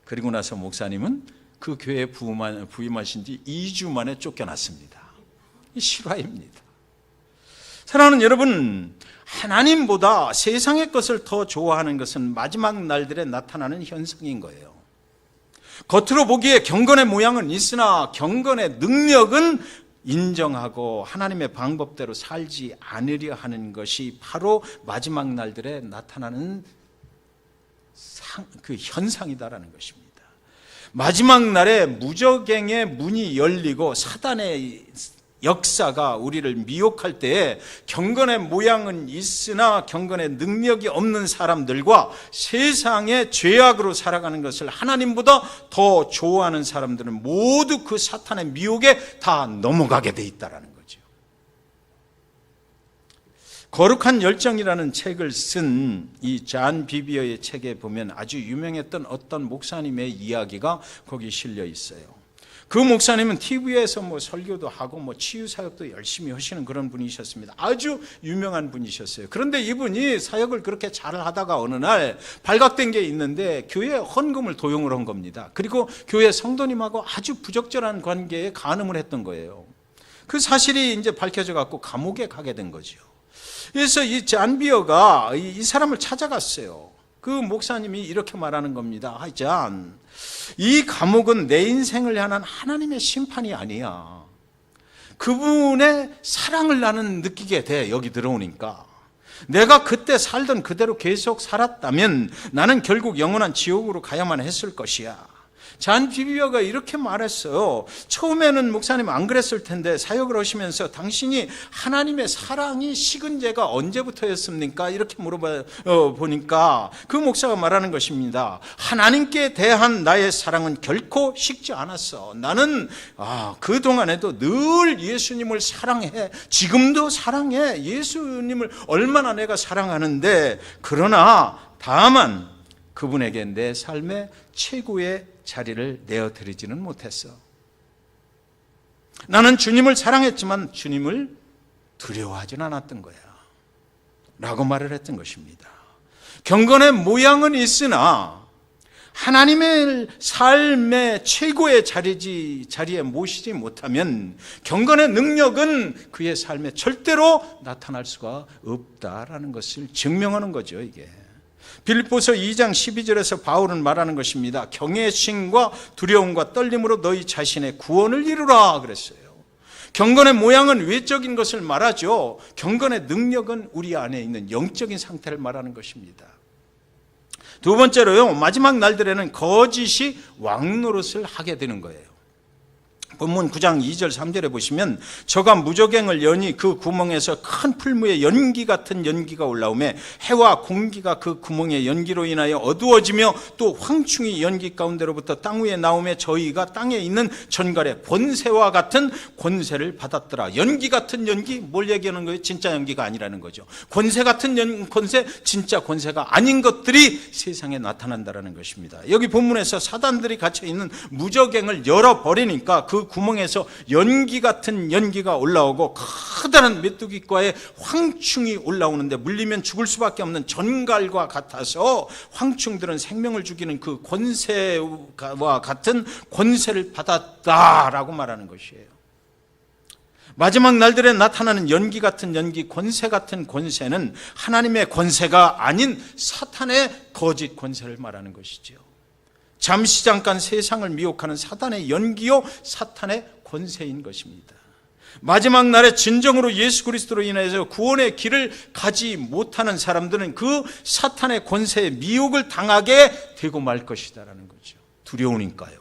그리고 나서 목사님은 그 교회에 부임하신 지 2주 만에 쫓겨났습니다. 이 실화입니다. 사랑하는 여러분, 하나님보다 세상의 것을 더 좋아하는 것은 마지막 날들에 나타나는 현상인 거예요. 겉으로 보기에 경건의 모양은 있으나 경건의 능력은 인정하고 하나님의 방법대로 살지 않으려 하는 것이 바로 마지막 날들에 나타나는 그 현상이다라는 것입니다. 마지막 날에 무저갱의 문이 열리고 사단의 역사가 우리를 미혹할 때에 경건의 모양은 있으나 경건의 능력이 없는 사람들과 세상의 죄악으로 살아가는 것을 하나님보다 더 좋아하는 사람들은 모두 그 사탄의 미혹에 다 넘어가게 돼 있다는 거죠. 거룩한 열정이라는 책을 쓴 이 잔 비비어의 책에 보면 아주 유명했던 어떤 목사님의 이야기가 거기 실려 있어요. 그 목사님은 TV에서 설교도 하고 치유 사역도 열심히 하시는 그런 분이셨습니다. 아주 유명한 분이셨어요. 그런데 이분이 사역을 그렇게 잘 하다가 어느 날 발각된 게 있는데 교회 헌금을 도용을 한 겁니다. 그리고 교회 성도님하고 아주 부적절한 관계에 간음을 했던 거예요. 그 사실이 이제 밝혀져 갖고 감옥에 가게 된 거죠. 그래서 이 잔비어가 이 사람을 찾아갔어요. 그 목사님이 이렇게 말하는 겁니다. 잔, 이 감옥은 내 인생을 향한 하나님의 심판이 아니야. 그분의 사랑을 나는 느끼게 돼. 여기 들어오니까 내가 그때 살던 그대로 계속 살았다면 나는 결국 영원한 지옥으로 가야만 했을 것이야. 잔 비비어가 이렇게 말했어요. 처음에는 목사님 안 그랬을 텐데 사역을 하시면서 당신이 하나님의 사랑이 식은 지가 언제부터였습니까? 이렇게 보니까 그 목사가 말하는 것입니다. 하나님께 대한 나의 사랑은 결코 식지 않았어. 나는 그동안에도 늘 예수님을 사랑해. 지금도 사랑해. 예수님을 얼마나 내가 사랑하는데, 그러나 다만 그분에게 내 삶의 최고의 자리를 내어드리지는 못했어. 나는 주님을 사랑했지만 주님을 두려워하지는 않았던 거야 라고 말을 했던 것입니다. 경건의 모양은 있으나 하나님의 삶의 최고의 자리에 모시지 못하면 경건의 능력은 그의 삶에 절대로 나타날 수가 없다라는 것을 증명하는 거죠. 이게 빌립보서 2장 12절에서 바울은 말하는 것입니다. 경외심과 두려움과 떨림으로 너희 자신의 구원을 이루라 그랬어요. 경건의 모양은 외적인 것을 말하죠. 경건의 능력은 우리 안에 있는 영적인 상태를 말하는 것입니다. 두 번째로요, 마지막 날들에는 거짓이 왕노릇을 하게 되는 거예요. 본문 9장 2절 3절에 보시면 저가 무저갱을 여니 그 구멍에서 큰 풀무에 연기 같은 연기가 올라오매 해와 공기가 그 구멍의 연기로 인하여 어두워지며 또 황충이 연기 가운데로부터 땅 위에 나오매 저희가 땅에 있는 전갈의 권세와 같은 권세를 받았더라. 연기 같은 연기, 뭘 얘기하는 거예요? 진짜 연기가 아니라는 거죠. 권세 같은 권세, 진짜 권세가 아닌 것들이 세상에 나타난다는 것입니다. 여기 본문에서 사단들이 갇혀있는 무저갱을 열어버리니까 그 구멍에서 연기 같은 연기가 올라오고 커다란 메뚜기과의 황충이 올라오는데 물리면 죽을 수밖에 없는 전갈과 같아서 황충들은 생명을 죽이는 그 권세와 같은 권세를 받았다라고 말하는 것이에요. 마지막 날들에 나타나는 연기 같은 연기, 권세 같은 권세는 하나님의 권세가 아닌 사탄의 거짓 권세를 말하는 것이죠. 잠시 잠깐 세상을 미혹하는 사탄의 연기요, 사탄의 권세인 것입니다. 마지막 날에 진정으로 예수 그리스도로 인해서 구원의 길을 가지 못하는 사람들은 그 사탄의 권세에 미혹을 당하게 되고 말 것이다라는 거죠. 두려우니까요.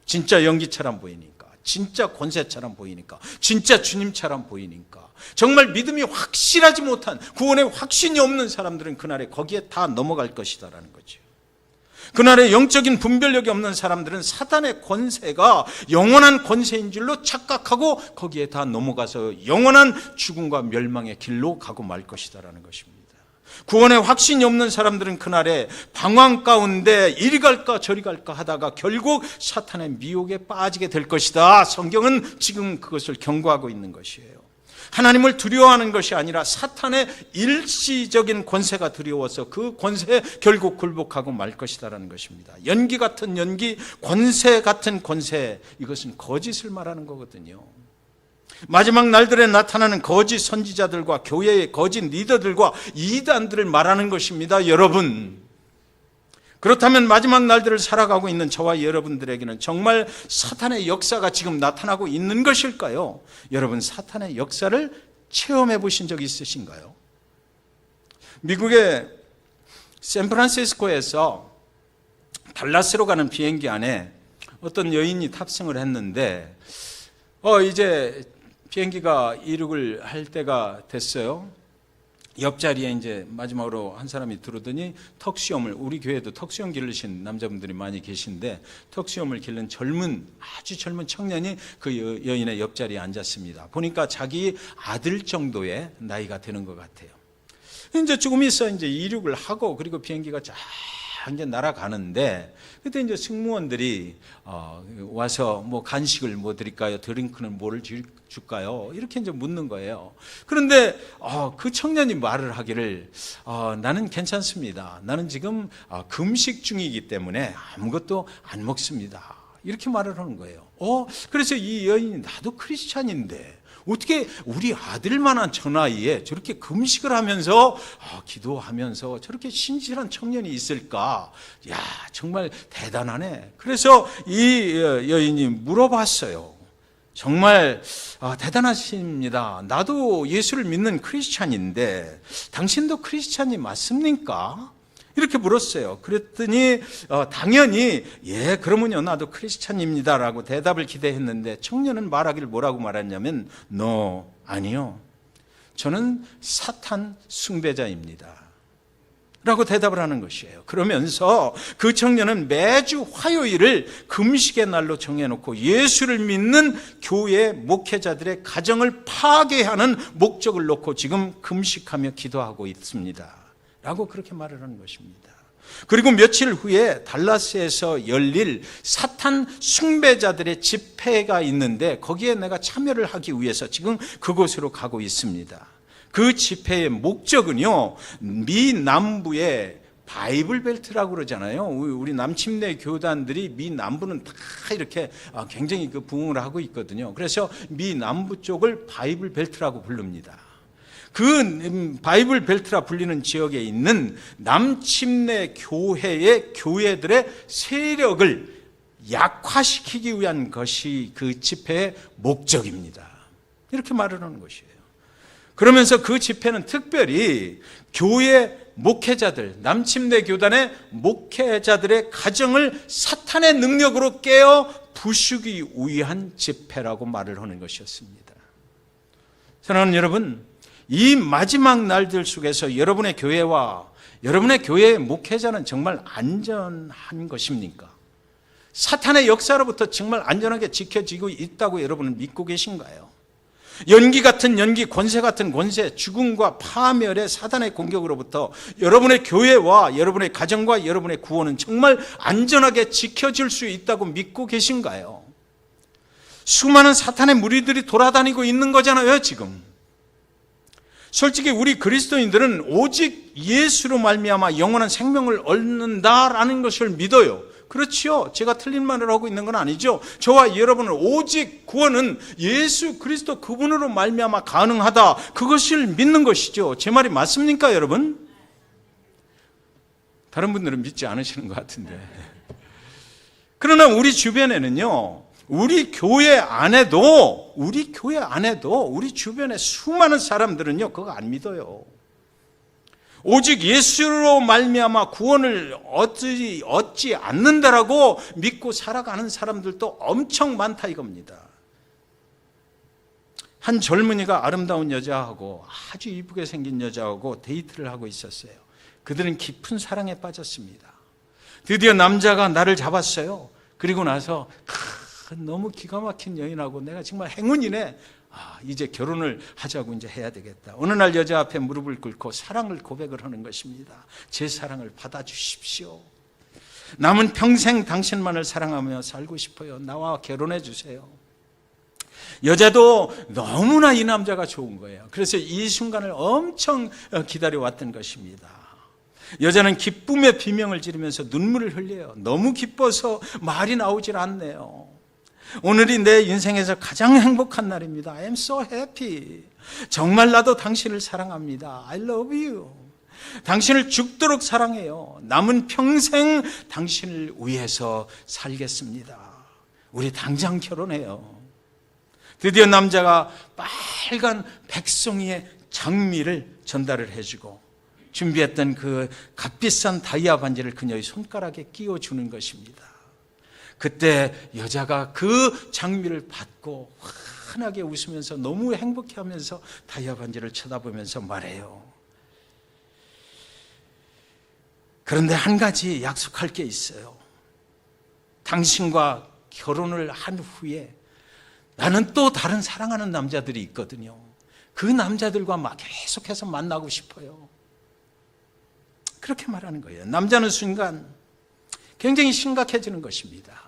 진짜 연기처럼 보이니까, 진짜 권세처럼 보이니까, 진짜 주님처럼 보이니까, 정말 믿음이 확실하지 못한, 구원의 확신이 없는 사람들은 그날에 거기에 다 넘어갈 것이다라는 거죠. 그날에 영적인 분별력이 없는 사람들은 사탄의 권세가 영원한 권세인 줄로 착각하고 거기에 다 넘어가서 영원한 죽음과 멸망의 길로 가고 말 것이다라는 것입니다. 구원의 확신이 없는 사람들은 그날에 방황 가운데 이리 갈까 저리 갈까 하다가 결국 사탄의 미혹에 빠지게 될 것이다. 성경은 지금 그것을 경고하고 있는 것이에요. 하나님을 두려워하는 것이 아니라 사탄의 일시적인 권세가 두려워서 그 권세에 결국 굴복하고 말 것이다라는 것입니다. 연기 같은 연기, 권세 같은 권세, 이것은 거짓을 말하는 거거든요. 마지막 날들에 나타나는 거짓 선지자들과 교회의 거짓 리더들과 이단들을 말하는 것입니다. 여러분, 그렇다면 마지막 날들을 살아가고 있는 저와 여러분들에게는 정말 사탄의 역사가 지금 나타나고 있는 것일까요? 여러분, 사탄의 역사를 체험해 보신 적 있으신가요? 미국의 샌프란시스코에서 달라스로 가는 비행기 안에 어떤 여인이 탑승을 했는데 이제 비행기가 이륙을 할 때가 됐어요. 옆자리에 이제 마지막으로 한 사람이 들어오더니 턱시험을, 우리 교회도 턱시험 기르신 남자분들이 많이 계신데 턱시험을 기른 아주 젊은 청년이 그 여인의 옆자리에 앉았습니다. 보니까 자기 아들 정도의 나이가 되는 것 같아요. 이제 조금 있어 이제 이륙을 하고 그리고 비행기가 쫙 이제 날아가는데 그때 이제 승무원들이 와서 뭐 간식을 뭐 드릴까요? 드링크는 뭐를 줄까요? 이렇게 이제 묻는 거예요. 그런데 그 청년이 말을 하기를 나는 괜찮습니다. 나는 지금 금식 중이기 때문에 아무것도 안 먹습니다. 이렇게 말을 하는 거예요. 그래서 이 여인이 나도 크리스찬인데 어떻게 우리 아들만한 저 나이에 저렇게 금식을 하면서 기도하면서 저렇게 신실한 청년이 있을까? 야, 정말 대단하네. 그래서 이 여인이 물어봤어요. 정말 대단하십니다. 나도 예수를 믿는 크리스찬인데 당신도 크리스찬이 맞습니까? 이렇게 물었어요. 그랬더니 당연히 예 그러면요 나도 크리스찬입니다라고 대답을 기대했는데 청년은 말하기를 뭐라고 말했냐면 No, 아니요. 저는 사탄 숭배자입니다. 라고 대답을 하는 것이에요. 그러면서 그 청년은 매주 화요일을 금식의 날로 정해놓고 예수를 믿는 교회 목회자들의 가정을 파괴하는 목적을 놓고 지금 금식하며 기도하고 있습니다. 라고 그렇게 말을 하는 것입니다. 그리고 며칠 후에 달라스에서 열릴 사탄 숭배자들의 집회가 있는데 거기에 내가 참여를 하기 위해서 지금 그곳으로 가고 있습니다. 그 집회의 목적은요, 미 남부의 바이블 벨트라고 그러잖아요. 우리 남침내 교단들이 미 남부는 다 이렇게 굉장히 부흥을 하고 있거든요. 그래서 미 남부 쪽을 바이블 벨트라고 부릅니다. 그 바이블 벨트라 불리는 지역에 있는 남침내 교회의 교회들의 세력을 약화시키기 위한 것이 그 집회의 목적입니다. 이렇게 말을 하는 것이에요. 그러면서 그 집회는 특별히 교회 목회자들, 남침내 교단의 목회자들의 가정을 사탄의 능력으로 깨어 부수기 위한 집회라고 말을 하는 것이었습니다. 사랑하는 여러분, 이 마지막 날들 속에서 여러분의 교회와 여러분의 교회의 목회자는 정말 안전한 것입니까? 사탄의 역사로부터 정말 안전하게 지켜지고 있다고 여러분은 믿고 계신가요? 연기 같은 연기, 권세 같은 권세, 죽음과 파멸의 사단의 공격으로부터 여러분의 교회와 여러분의 가정과 여러분의 구원은 정말 안전하게 지켜질 수 있다고 믿고 계신가요? 수많은 사탄의 무리들이 돌아다니고 있는 거잖아요, 지금. 솔직히 우리 그리스도인들은 오직 예수로 말미암아 영원한 생명을 얻는다라는 것을 믿어요. 그렇지요. 제가 틀린 말을 하고 있는 건 아니죠. 저와 여러분은 오직 구원은 예수 그리스도 그분으로 말미암아 가능하다. 그것을 믿는 것이죠. 제 말이 맞습니까, 여러분? 다른 분들은 믿지 않으시는 것 같은데. 그러나 우리 주변에는요, 우리 교회 안에도 우리 주변의 수많은 사람들은요, 그거 안 믿어요. 오직 예수로 말미암아 구원을 얻지 않는다라고 믿고 살아가는 사람들도 엄청 많다 이겁니다. 한 젊은이가 아름다운 여자하고 아주 이쁘게 생긴 여자하고 데이트를 하고 있었어요. 그들은 깊은 사랑에 빠졌습니다. 드디어 남자가 나를 잡았어요. 그리고 나서 너무 기가 막힌 여인하고 내가 정말 행운이네. 이제 결혼을 하자고 이제 해야 되겠다. 어느 날 여자 앞에 무릎을 꿇고 사랑을 고백을 하는 것입니다. 제 사랑을 받아주십시오. 남은 평생 당신만을 사랑하며 살고 싶어요. 나와 결혼해 주세요. 여자도 너무나 이 남자가 좋은 거예요. 그래서 이 순간을 엄청 기다려왔던 것입니다. 여자는 기쁨의 비명을 지르면서 눈물을 흘려요. 너무 기뻐서 말이 나오질 않네요. 오늘이 내 인생에서 가장 행복한 날입니다. I am so happy. 정말 나도 당신을 사랑합니다. I love you. 당신을 죽도록 사랑해요. 남은 평생 당신을 위해서 살겠습니다. 우리 당장 결혼해요. 드디어 남자가 빨간 백송이의 장미를 전달을 해주고 준비했던 그 값비싼 다이아 반지를 그녀의 손가락에 끼워주는 것입니다. 그때 여자가 그 장미를 받고 환하게 웃으면서 너무 행복해하면서 다이아 반지를 쳐다보면서 말해요. 그런데 한 가지 약속할 게 있어요. 당신과 결혼을 한 후에 나는 또 다른 사랑하는 남자들이 있거든요. 그 남자들과 계속해서 만나고 싶어요. 그렇게 말하는 거예요. 남자는 순간 굉장히 심각해지는 것입니다.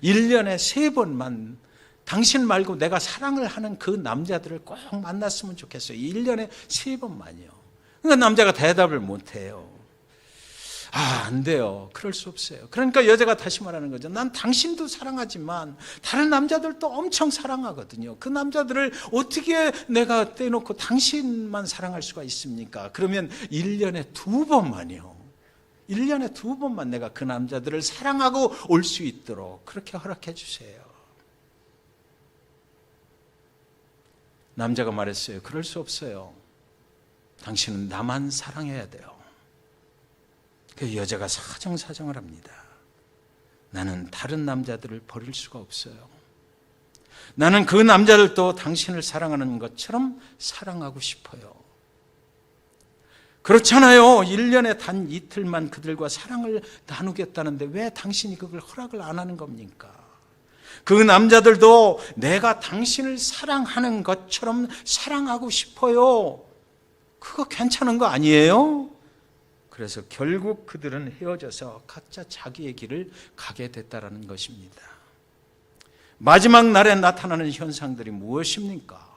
1년에 3번만 당신 말고 내가 사랑을 하는 그 남자들을 꼭 만났으면 좋겠어요. 1년에 3번만요. 그러니까 남자가 대답을 못해요. 안 돼요. 그럴 수 없어요. 그러니까 여자가 다시 말하는 거죠. 난 당신도 사랑하지만 다른 남자들도 엄청 사랑하거든요. 그 남자들을 어떻게 내가 떼놓고 당신만 사랑할 수가 있습니까? 그러면 1년에 2번만요. 1년에 2번만 내가 그 남자들을 사랑하고 올 수 있도록 그렇게 허락해 주세요. 남자가 말했어요. 그럴 수 없어요. 당신은 나만 사랑해야 돼요. 그 여자가 사정사정을 합니다. 나는 다른 남자들을 버릴 수가 없어요. 나는 그 남자들도 당신을 사랑하는 것처럼 사랑하고 싶어요. 그렇잖아요. 1년에 단 이틀만 그들과 사랑을 나누겠다는데 왜 당신이 그걸 허락을 안 하는 겁니까? 그 남자들도 내가 당신을 사랑하는 것처럼 사랑하고 싶어요. 그거 괜찮은 거 아니에요? 그래서 결국 그들은 헤어져서 각자 자기의 길을 가게 됐다라는 것입니다. 마지막 날에 나타나는 현상들이 무엇입니까?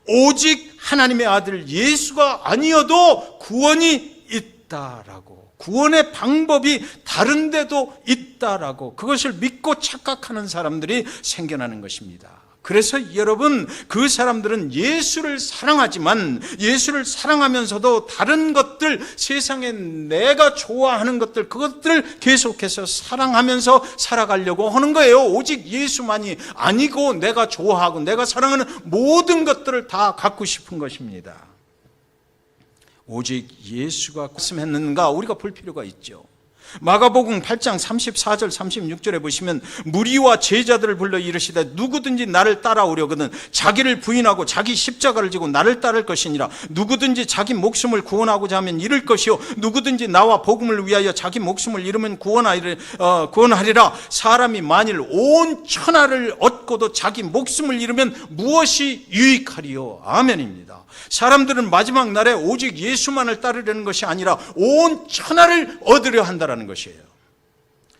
오직 하나님의 아들 예수가 아니어도 구원이 있다라고, 구원의 방법이 다른 데도 있다라고, 그것을 믿고 착각하는 사람들이 생겨나는 것입니다. 그래서 여러분, 그 사람들은 예수를 사랑하지만 예수를 사랑하면서도 다른 것들, 세상에 내가 좋아하는 것들, 그것들을 계속해서 사랑하면서 살아가려고 하는 거예요. 오직 예수만이 아니고 내가 좋아하고 내가 사랑하는 모든 것들을 다 갖고 싶은 것입니다. 오직 예수가 말씀했는가 우리가 볼 필요가 있죠. 마가복음 8장 34절 36절에 보시면 무리와 제자들을 불러 이르시되 누구든지 나를 따라오려거든 자기를 부인하고 자기 십자가를 지고 나를 따를 것이니라. 누구든지 자기 목숨을 구원하고자 하면 잃을 것이요 누구든지 나와 복음을 위하여 자기 목숨을 잃으면 구원하리라. 사람이 만일 온 천하를 얻고도 자기 목숨을 잃으면 무엇이 유익하리요? 아멘입니다. 사람들은 마지막 날에 오직 예수만을 따르려는 것이 아니라 온 천하를 얻으려 한다는 것이에요.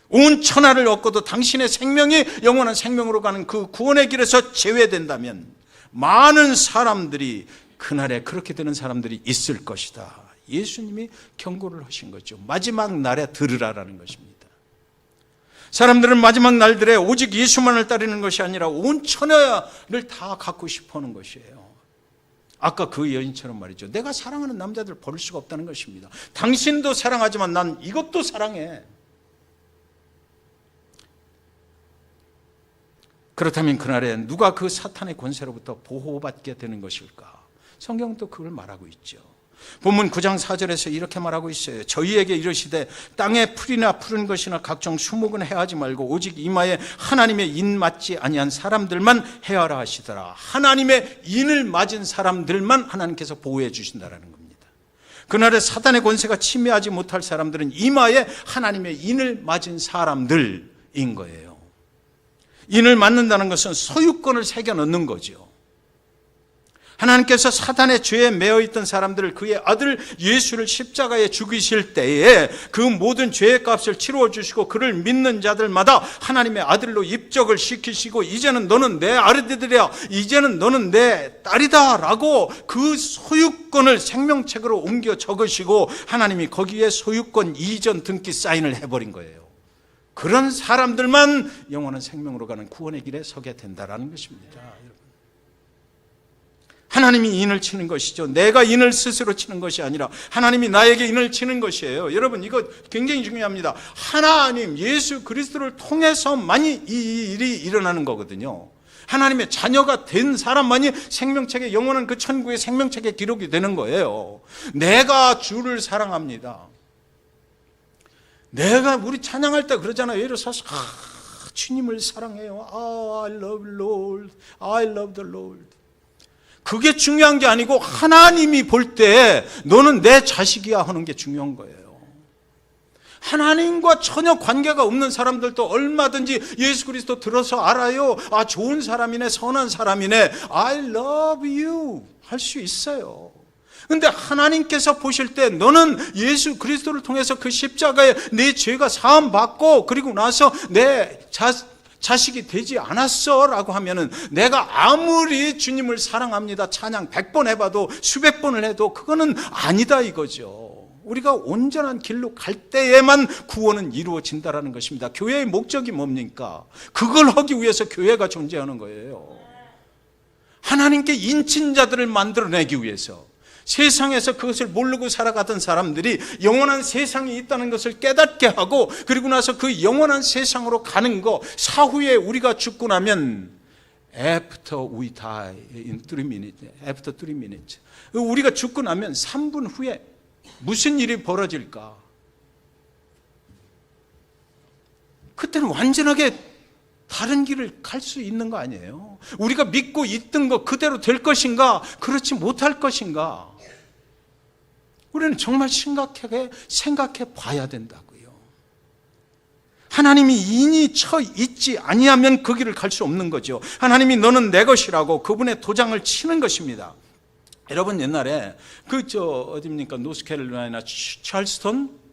온 천하를 얻고도 당신의 생명이 영원한 생명으로 가는 그 구원의 길에서 제외된다면 많은 사람들이 그날에 그렇게 되는 사람들이 있을 것이다. 예수님이 경고를 하신 거죠. 마지막 날에 들으라라는 것입니다. 사람들은 마지막 날들에 오직 예수만을 따르는 것이 아니라 온 천하를 다 갖고 싶어 하는 것이에요. 아까 그 여인처럼 말이죠. 내가 사랑하는 남자들 버릴 수가 없다는 것입니다. 당신도 사랑하지만 난 이것도 사랑해. 그렇다면 그날에 누가 그 사탄의 권세로부터 보호받게 되는 것일까? 성경도 그걸 말하고 있죠. 본문 9장 4절에서 이렇게 말하고 있어요. 저희에게 이르시되 땅에 풀이나 푸른 것이나 각종 수목은 해하지 말고 오직 이마에 하나님의 인 맞지 아니한 사람들만 해하라 하시더라. 하나님의 인을 맞은 사람들만 하나님께서 보호해 주신다라는 겁니다. 그날에 사탄의 권세가 침해하지 못할 사람들은 이마에 하나님의 인을 맞은 사람들인 거예요. 인을 맞는다는 것은 소유권을 새겨 넣는 거죠. 하나님께서 사탄의 죄에 매여 있던 사람들을 그의 아들 예수를 십자가에 죽이실 때에 그 모든 죄의 값을 치루어 주시고 그를 믿는 자들마다 하나님의 아들로 입적을 시키시고 이제는 너는 내 아들이야, 이제는 너는 내 딸이다 라고 그 소유권을 생명책으로 옮겨 적으시고 하나님이 거기에 소유권 이전 등기 사인을 해버린 거예요. 그런 사람들만 영원한 생명으로 가는 구원의 길에 서게 된다라는 것입니다. 하나님이 인을 치는 것이죠. 내가 인을 스스로 치는 것이 아니라 하나님이 나에게 인을 치는 것이에요. 여러분, 이거 굉장히 중요합니다. 하나님, 예수 그리스도를 통해서만이 이 일이 일어나는 거거든요. 하나님의 자녀가 된 사람만이 생명책에, 영원한 그 천국의 생명책에 기록이 되는 거예요. 내가 주를 사랑합니다. 우리 찬양할 때 그러잖아요. 예를 들어서 주님을 사랑해요. I love Lord, I love the Lord. 그게 중요한 게 아니고 하나님이 볼 때 너는 내 자식이야 하는 게 중요한 거예요. 하나님과 전혀 관계가 없는 사람들도 얼마든지 예수 그리스도 들어서 알아요. 아, 좋은 사람이네, 선한 사람이네, I love you 할 수 있어요. 근데 하나님께서 보실 때 너는 예수 그리스도를 통해서 그 십자가에 내 죄가 사함받고 그리고 나서 내 자식이 되지 않았어 라고 하면은 내가 아무리 주님을 사랑합니다 찬양 100번 해봐도 수백 번을 해도 그거는 아니다 이거죠. 우리가 온전한 길로 갈 때에만 구원은 이루어진다라는 것입니다. 교회의 목적이 뭡니까? 그걸 하기 위해서 교회가 존재하는 거예요. 하나님께 인친자들을 만들어내기 위해서, 세상에서 그것을 모르고 살아가던 사람들이 영원한 세상이 있다는 것을 깨닫게 하고 그리고 나서 그 영원한 세상으로 가는 거, 사후에 우리가 죽고 나면 After we die in 3 minutes. After 3 minutes. 우리가 죽고 나면 3분 후에 무슨 일이 벌어질까? 그때는 완전하게 다른 길을 갈 수 있는 거 아니에요? 우리가 믿고 있던 거 그대로 될 것인가? 그렇지 못할 것인가? 우리는 정말 심각하게 생각해 봐야 된다고요. 하나님이 인이 처 있지 아니하면 그 길을 갈 수 없는 거죠. 하나님이 너는 내 것이라고 그분의 도장을 치는 것입니다. 여러분 옛날에 어디입니까? 노스캐롤라이나 찰스턴?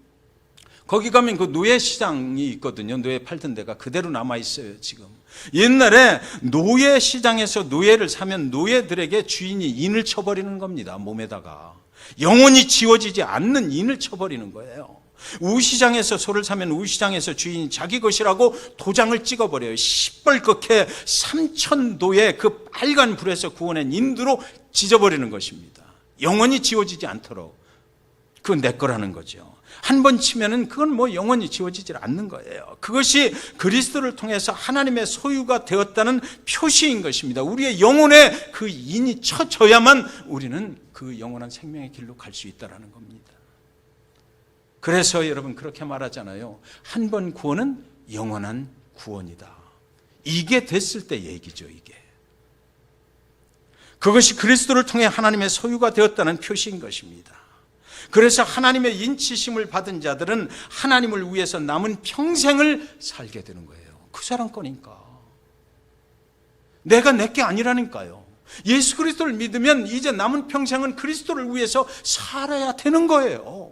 거기 가면 그 노예 시장이 있거든요. 노예 팔던 데가 그대로 남아 있어요, 지금. 옛날에 노예 시장에서 노예를 사면 노예들에게 주인이 인을 쳐버리는 겁니다, 몸에다가. 영원히 지워지지 않는 인을 쳐버리는 거예요. 우시장에서 소를 사면 우시장에서 주인이 자기 것이라고 도장을 찍어버려요. 시뻘겋게 3,000도의 그 빨간 불에서 구워낸 인두로 찢어버리는 것입니다. 영원히 지워지지 않도록. 그건 내 거라는 거죠. 한 번 치면은 그건 뭐 영원히 지워지질 않는 거예요. 그것이 그리스도를 통해서 하나님의 소유가 되었다는 표시인 것입니다. 우리의 영혼에 그 인이 쳐져야만 우리는 그 영원한 생명의 길로 갈 수 있다는 겁니다. 그래서 여러분 그렇게 말하잖아요. 한 번 구원은 영원한 구원이다. 이게 됐을 때 얘기죠, 이게. 그것이 그리스도를 통해 하나님의 소유가 되었다는 표시인 것입니다. 그래서 하나님의 인치심을 받은 자들은 하나님을 위해서 남은 평생을 살게 되는 거예요. 그 사람 거니까. 내가 내게 아니라니까요. 예수 그리스도를 믿으면 이제 남은 평생은 그리스도를 위해서 살아야 되는 거예요.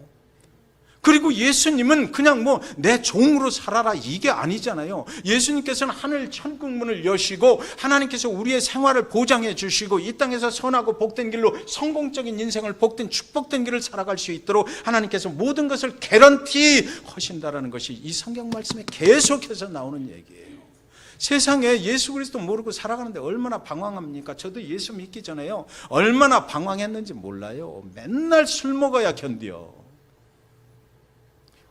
그리고 예수님은 그냥 뭐 내 종으로 살아라 이게 아니잖아요. 예수님께서는 하늘 천국 문을 여시고 하나님께서 우리의 생활을 보장해 주시고 이 땅에서 선하고 복된 길로 성공적인 인생을 복된 축복된 길을 살아갈 수 있도록 하나님께서 모든 것을 개런티 하신다라는 것이 이 성경 말씀에 계속해서 나오는 얘기예요. 세상에 예수 그리스도 모르고 살아가는데 얼마나 방황합니까? 저도 예수 믿기 전에요 얼마나 방황했는지 몰라요. 맨날 술 먹어야 견뎌.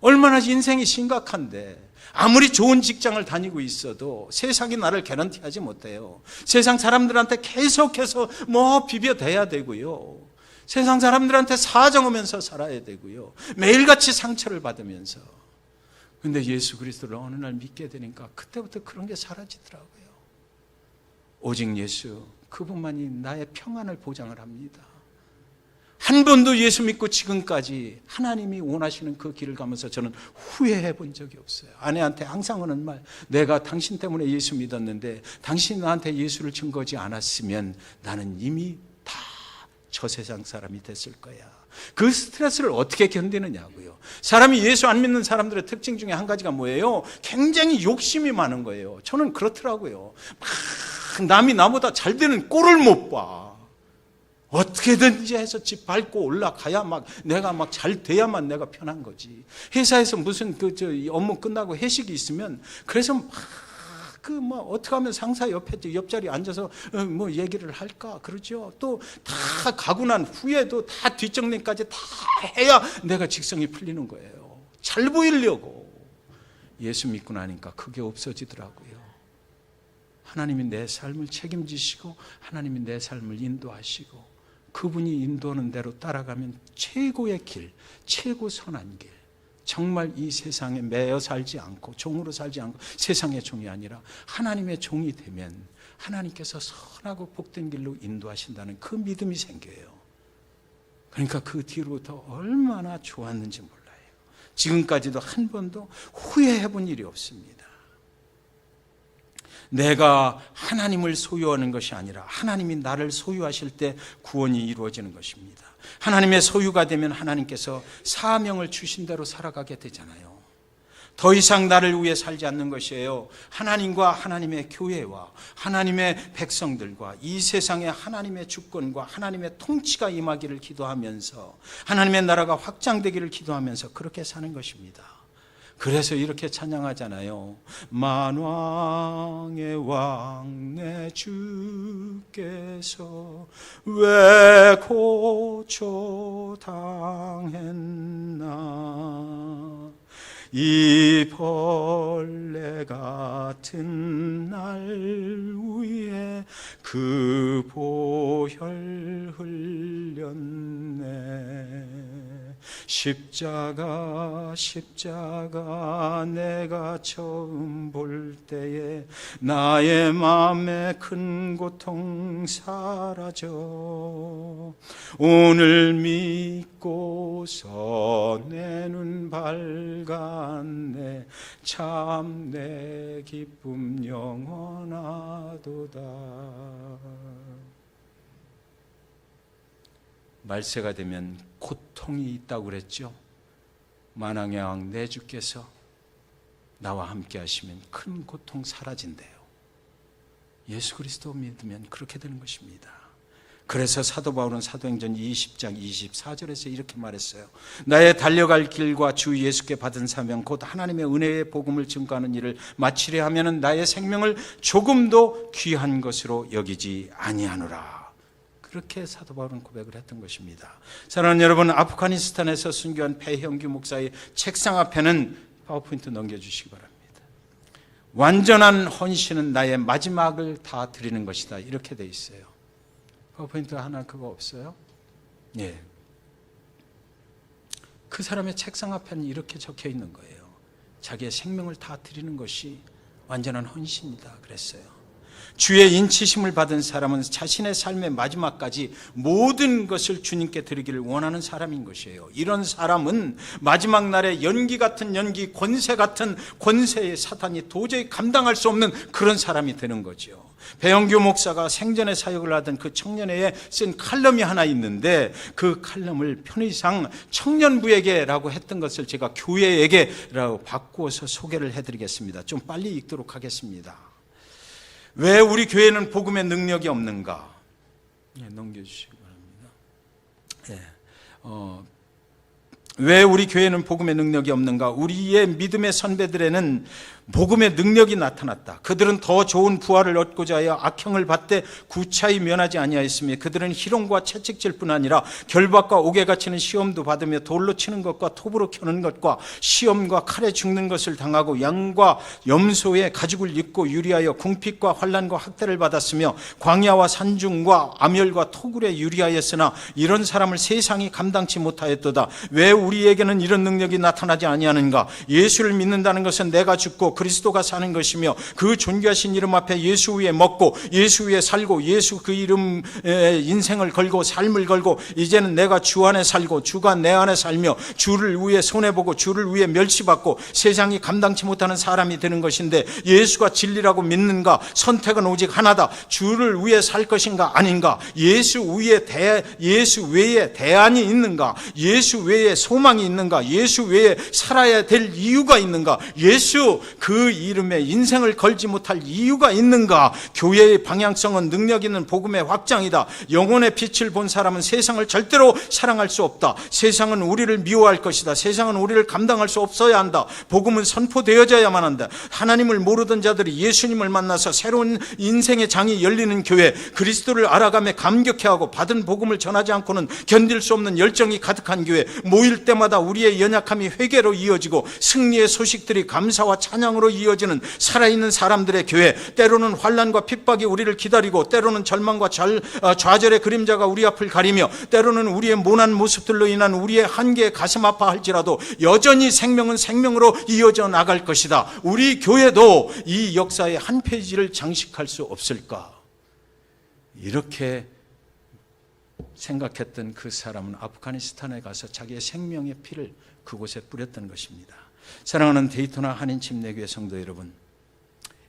얼마나 인생이 심각한데 아무리 좋은 직장을 다니고 있어도 세상이 나를 개런티하지 못해요. 세상 사람들한테 계속해서 뭐 비벼대야 되고요. 세상 사람들한테 사정하면서 살아야 되고요. 매일같이 상처를 받으면서. 근데 예수 그리스도를 어느 날 믿게 되니까 그때부터 그런 게 사라지더라고요. 오직 예수 그분만이 나의 평안을 보장을 합니다. 한 번도 예수 믿고 지금까지 하나님이 원하시는 그 길을 가면서 저는 후회해 본 적이 없어요. 아내한테 항상 하는 말, 내가 당신 때문에 예수 믿었는데 당신이 나한테 예수를 준 거지 않았으면 나는 이미 다 저 세상 사람이 됐을 거야. 그 스트레스를 어떻게 견디느냐고요. 사람이 예수 안 믿는 사람들의 특징 중에 한 가지가 뭐예요? 굉장히 욕심이 많은 거예요. 저는 그렇더라고요. 막 남이 나보다 잘 되는 꼴을 못 봐. 어떻게든지 해서 집 밟고 올라가야 내가 잘 돼야만 내가 편한 거지. 회사에서 무슨 업무 끝나고 회식이 있으면 그래서 어떻게 하면 상사 옆자리에 앉아서 뭐 얘기를 할까 그러죠. 또 다 가고 난 후에도 다 뒷정리까지 다 해야 내가 직성이 풀리는 거예요. 잘 보이려고. 예수 믿고 나니까 그게 없어지더라고요. 하나님이 내 삶을 책임지시고 하나님이 내 삶을 인도하시고 그분이 인도하는 대로 따라가면 최고의 길, 최고 선한 길. 정말 이 세상에 매여 살지 않고 종으로 살지 않고 세상의 종이 아니라 하나님의 종이 되면 하나님께서 선하고 복된 길로 인도하신다는 그 믿음이 생겨요. 그러니까 그 뒤로부터 얼마나 좋았는지 몰라요. 지금까지도 한 번도 후회해 본 일이 없습니다. 내가 하나님을 소유하는 것이 아니라 하나님이 나를 소유하실 때 구원이 이루어지는 것입니다. 하나님의 소유가 되면 하나님께서 사명을 주신 대로 살아가게 되잖아요. 더 이상 나를 위해 살지 않는 것이에요. 하나님과 하나님의 교회와 하나님의 백성들과 이 세상에 하나님의 주권과 하나님의 통치가 임하기를 기도하면서 하나님의 나라가 확장되기를 기도하면서 그렇게 사는 것입니다. 그래서 이렇게 찬양하잖아요. 만왕의 왕 내 주께서 왜 고초당했나 이 벌레 같은 날 위에 그 보혈 흘렸네. 십자가 내가 처음 볼 때에 나의 마음에 큰 고통 사라져. 오늘 믿고서 내 눈 밝았네. 참 내 기쁨 영원하도다. 말세가 되면 고통이 있다고 그랬죠. 만왕의 왕 내 주께서 나와 함께 하시면 큰 고통 사라진대요. 예수 그리스도 믿으면 그렇게 되는 것입니다. 그래서 사도 바울은 사도행전 20장 24절에서 이렇게 말했어요. 나의 달려갈 길과 주 예수께 받은 사명 곧 하나님의 은혜의 복음을 증거하는 일을 마치려 하면은 나의 생명을 조금도 귀한 것으로 여기지 아니하노라. 그렇게 사도 바울은 고백을 했던 것입니다. 사랑하는 여러분, 아프가니스탄에서 순교한 배형규 목사의 책상 앞에는 파워포인트 넘겨주시기 바랍니다. 완전한 헌신은 나의 마지막을 다 드리는 것이다. 이렇게 돼 있어요. 파워포인트 하나 그거 없어요? 예. 그 사람의 책상 앞에는 이렇게 적혀 있는 거예요. 자기의 생명을 다 드리는 것이 완전한 헌신이다 그랬어요. 주의 인치심을 받은 사람은 자신의 삶의 마지막까지 모든 것을 주님께 드리기를 원하는 사람인 것이에요. 이런 사람은 마지막 날에 연기 같은 연기, 권세 같은 권세의 사탄이 도저히 감당할 수 없는 그런 사람이 되는 거죠. 배영규 목사가 생전에 사역을 하던 그 청년회에 쓴 칼럼이 하나 있는데 그 칼럼을 편의상 청년부에게라고 했던 것을 제가 교회에게라고 바꾸어서 소개를 해드리겠습니다. 좀 빨리 읽도록 하겠습니다. 왜 우리 교회는 복음의 능력이 없는가? 네, 넘겨주시기 바랍니다. 왜 우리 교회는 복음의 능력이 없는가? 우리의 믿음의 선배들에는 복음의 능력이 나타났다. 그들은 더 좋은 부활을 얻고자 하여 악형을 받되 구차히 면하지 아니하였으며 그들은 희롱과 채찍질 뿐 아니라 결박과 옥에가 치는 시험도 받으며 돌로 치는 것과 톱으로 켜는 것과 시험과 칼에 죽는 것을 당하고 양과 염소의 가죽을 입고 유리하여 궁핍과 환난과 학대를 받았으며 광야와 산중과 암열과 토굴에 유리하였으나 이런 사람을 세상이 감당치 못하였도다. 왜 우리에게는 이런 능력이 나타나지 아니하는가? 예수를 믿는다는 것은 내가 죽고 그리스도가 사는 것이며 그 존귀하신 이름 앞에 예수 위에 먹고 예수 위에 살고 예수 그 이름에 인생을 걸고 삶을 걸고 이제는 내가 주 안에 살고 주가 내 안에 살며 주를 위해 손해보고 주를 위해 멸시받고 세상이 감당치 못하는 사람이 되는 것인데 예수가 진리라고 믿는가? 선택은 오직 하나다. 주를 위해 살 것인가 아닌가? 예수 외에 대안이 있는가? 예수 외에 소망이 있는가? 예수 외에 살아야 될 이유가 있는가? 예수 그 이름에 인생을 걸지 못할 이유가 있는가? 교회의 방향성은 능력 있는 복음의 확장이다. 영혼의 빛을 본 사람은 세상을 절대로 사랑할 수 없다. 세상은 우리를 미워할 것이다. 세상은 우리를 감당할 수 없어야 한다. 복음은 선포되어져야만 한다. 하나님을 모르던 자들이 예수님을 만나서 새로운 인생의 장이 열리는 교회, 그리스도를 알아가며 감격해하고 받은 복음을 전하지 않고는 견딜 수 없는 열정이 가득한 교회, 모일 때마다 우리의 연약함이 회개로 이어지고 승리의 소식들이 감사와 찬양으로 이어지는 살아있는 사람들의 교회, 때로는 환난과 핍박이 우리를 기다리고 때로는 절망과 좌절의 그림자가 우리 앞을 가리며 때로는 우리의 모난 모습들로 인한 우리의 한계에 가슴 아파할지라도 여전히 생명은 생명으로 이어져 나갈 것이다. 우리 교회도 이 역사의 한 페이지를 장식할 수 없을까? 이렇게 생각했던 그 사람은 아프가니스탄에 가서 자기의 생명의 피를 그곳에 뿌렸던 것입니다. 사랑하는 데이토나 한인 침례교회 성도 여러분,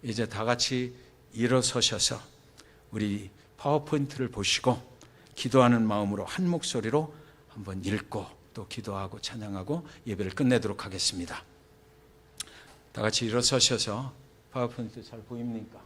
이제 다 같이 일어서셔서 우리 파워포인트를 보시고 기도하는 마음으로 한 목소리로 한번 읽고 또 기도하고 찬양하고 예배를 끝내도록 하겠습니다. 다 같이 일어서셔서 파워포인트 잘 보입니까?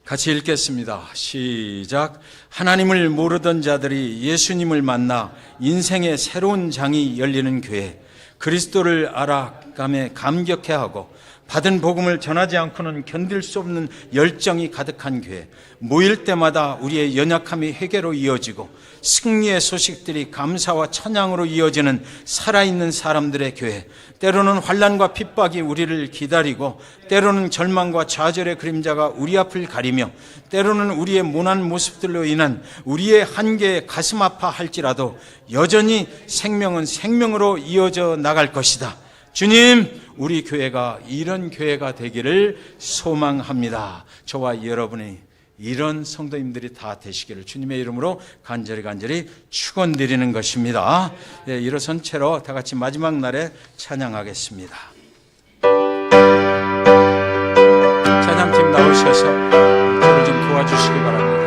같이 읽겠습니다. 시작. 하나님을 모르던 자들이 예수님을 만나 인생의 새로운 장이 열리는 교회, 그리스도를 알아가며 감격해하고 받은 복음을 전하지 않고는 견딜 수 없는 열정이 가득한 교회, 모일 때마다 우리의 연약함이 회개로 이어지고 승리의 소식들이 감사와 찬양으로 이어지는 살아있는 사람들의 교회, 때로는 환난과 핍박이 우리를 기다리고 때로는 절망과 좌절의 그림자가 우리 앞을 가리며 때로는 우리의 모난 모습들로 인한 우리의 한계에 가슴 아파할지라도 여전히 생명은 생명으로 이어져 나갈 것이다. 주님, 우리 교회가 이런 교회가 되기를 소망합니다. 저와 여러분이 이런 성도님들이 다 되시기를 주님의 이름으로 간절히 축원드리는 것입니다. 예, 일어선 채로 다 같이 마지막 날에 찬양하겠습니다. 찬양팀 나오셔서 저를 좀 도와주시기 바랍니다.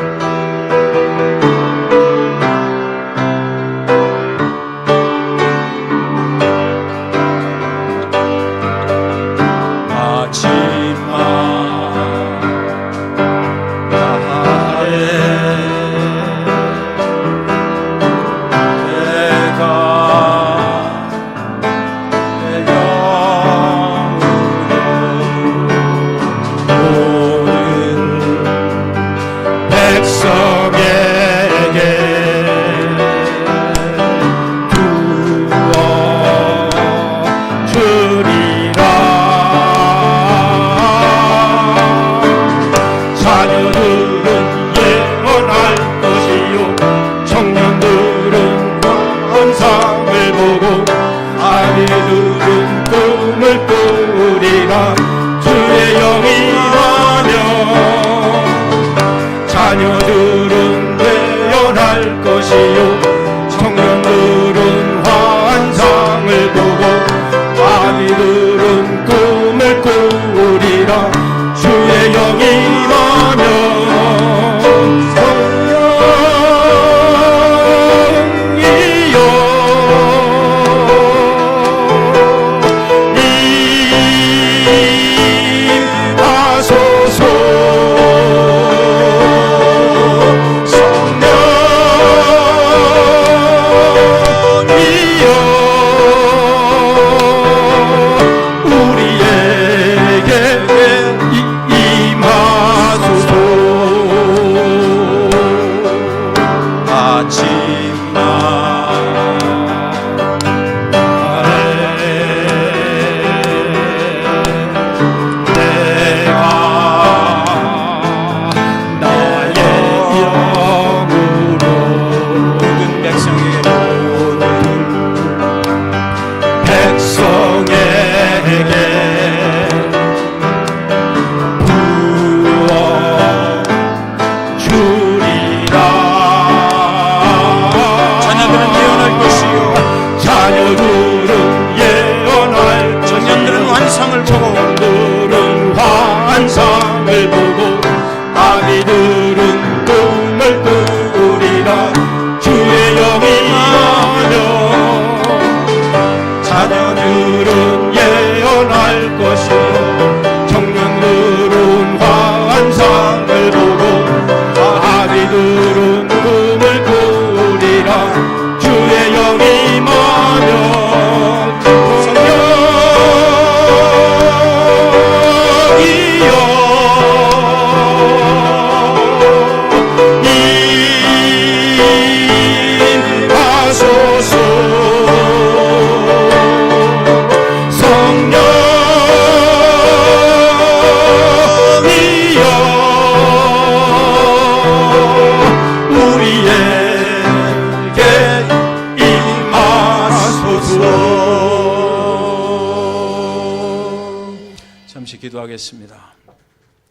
기도하겠습니다.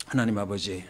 하나님 아버지,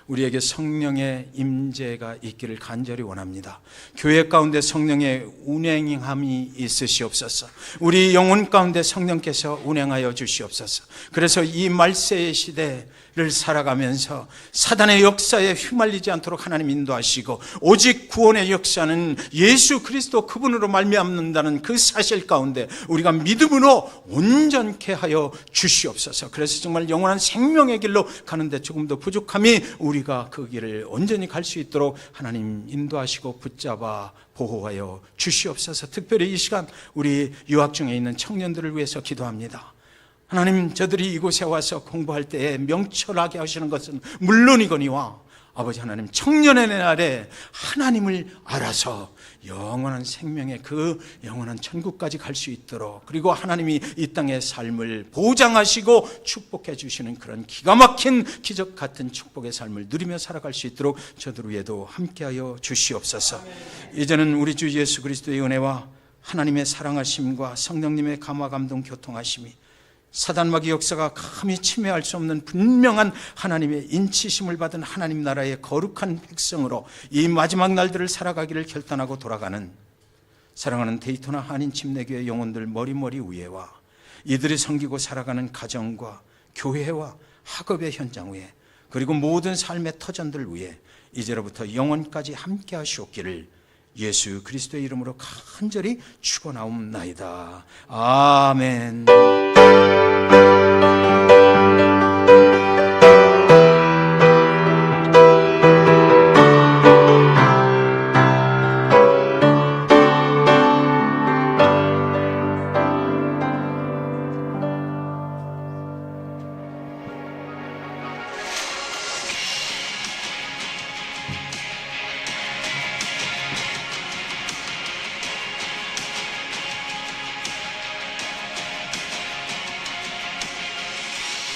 우리에게 성령의 임재가 있기를 간절히 원합니다. 교회 가운데 성령의 운행함이 있으시옵소서. 우리 영혼 가운데 성령께서 운행하여 주시옵소서. 그래서 이 말세의 시대를 살아가면서 사단의 역사에 휘말리지 않도록 하나님 인도하시고, 오직 구원의 역사는 예수 그리스도 그분으로 말미암는다는 그 사실 가운데 우리가 믿음으로 온전케 하여 주시옵소서. 그래서 정말 영원한 생명의 길로 가는데 조금 더 부족함이 우리가 그 길을 온전히 갈 수 있도록 하나님 인도하시고 붙잡아 보호하여 주시옵소서. 특별히 이 시간 우리 유학 중에 있는 청년들을 위해서 기도합니다. 하나님, 저들이 이곳에 와서 공부할 때에 명철하게 하시는 것은 물론이거니와 아버지 하나님, 청년의 날에 하나님을 알아서 영원한 생명의 그 영원한 천국까지 갈 수 있도록, 그리고 하나님이 이 땅의 삶을 보장하시고 축복해 주시는 그런 기가 막힌 기적 같은 축복의 삶을 누리며 살아갈 수 있도록 저들 위에도 함께하여 주시옵소서. 이제는 우리 주 예수 그리스도의 은혜와 하나님의 사랑하심과 성령님의 감화 감동 교통하심이, 사단마귀 역사가 감히 침해할 수 없는 분명한 하나님의 인치심을 받은 하나님 나라의 거룩한 백성으로 이 마지막 날들을 살아가기를 결단하고 돌아가는 사랑하는 데이토나 한인 침례교회 영혼들 머리머리 위에와 이들이 섬기고 살아가는 가정과 교회와 학업의 현장 위에, 그리고 모든 삶의 터전들 위에 이제로부터 영원까지 함께 하시옵기를 예수 그리스도의 이름으로 간절히 축원하옵나이다. 아멘.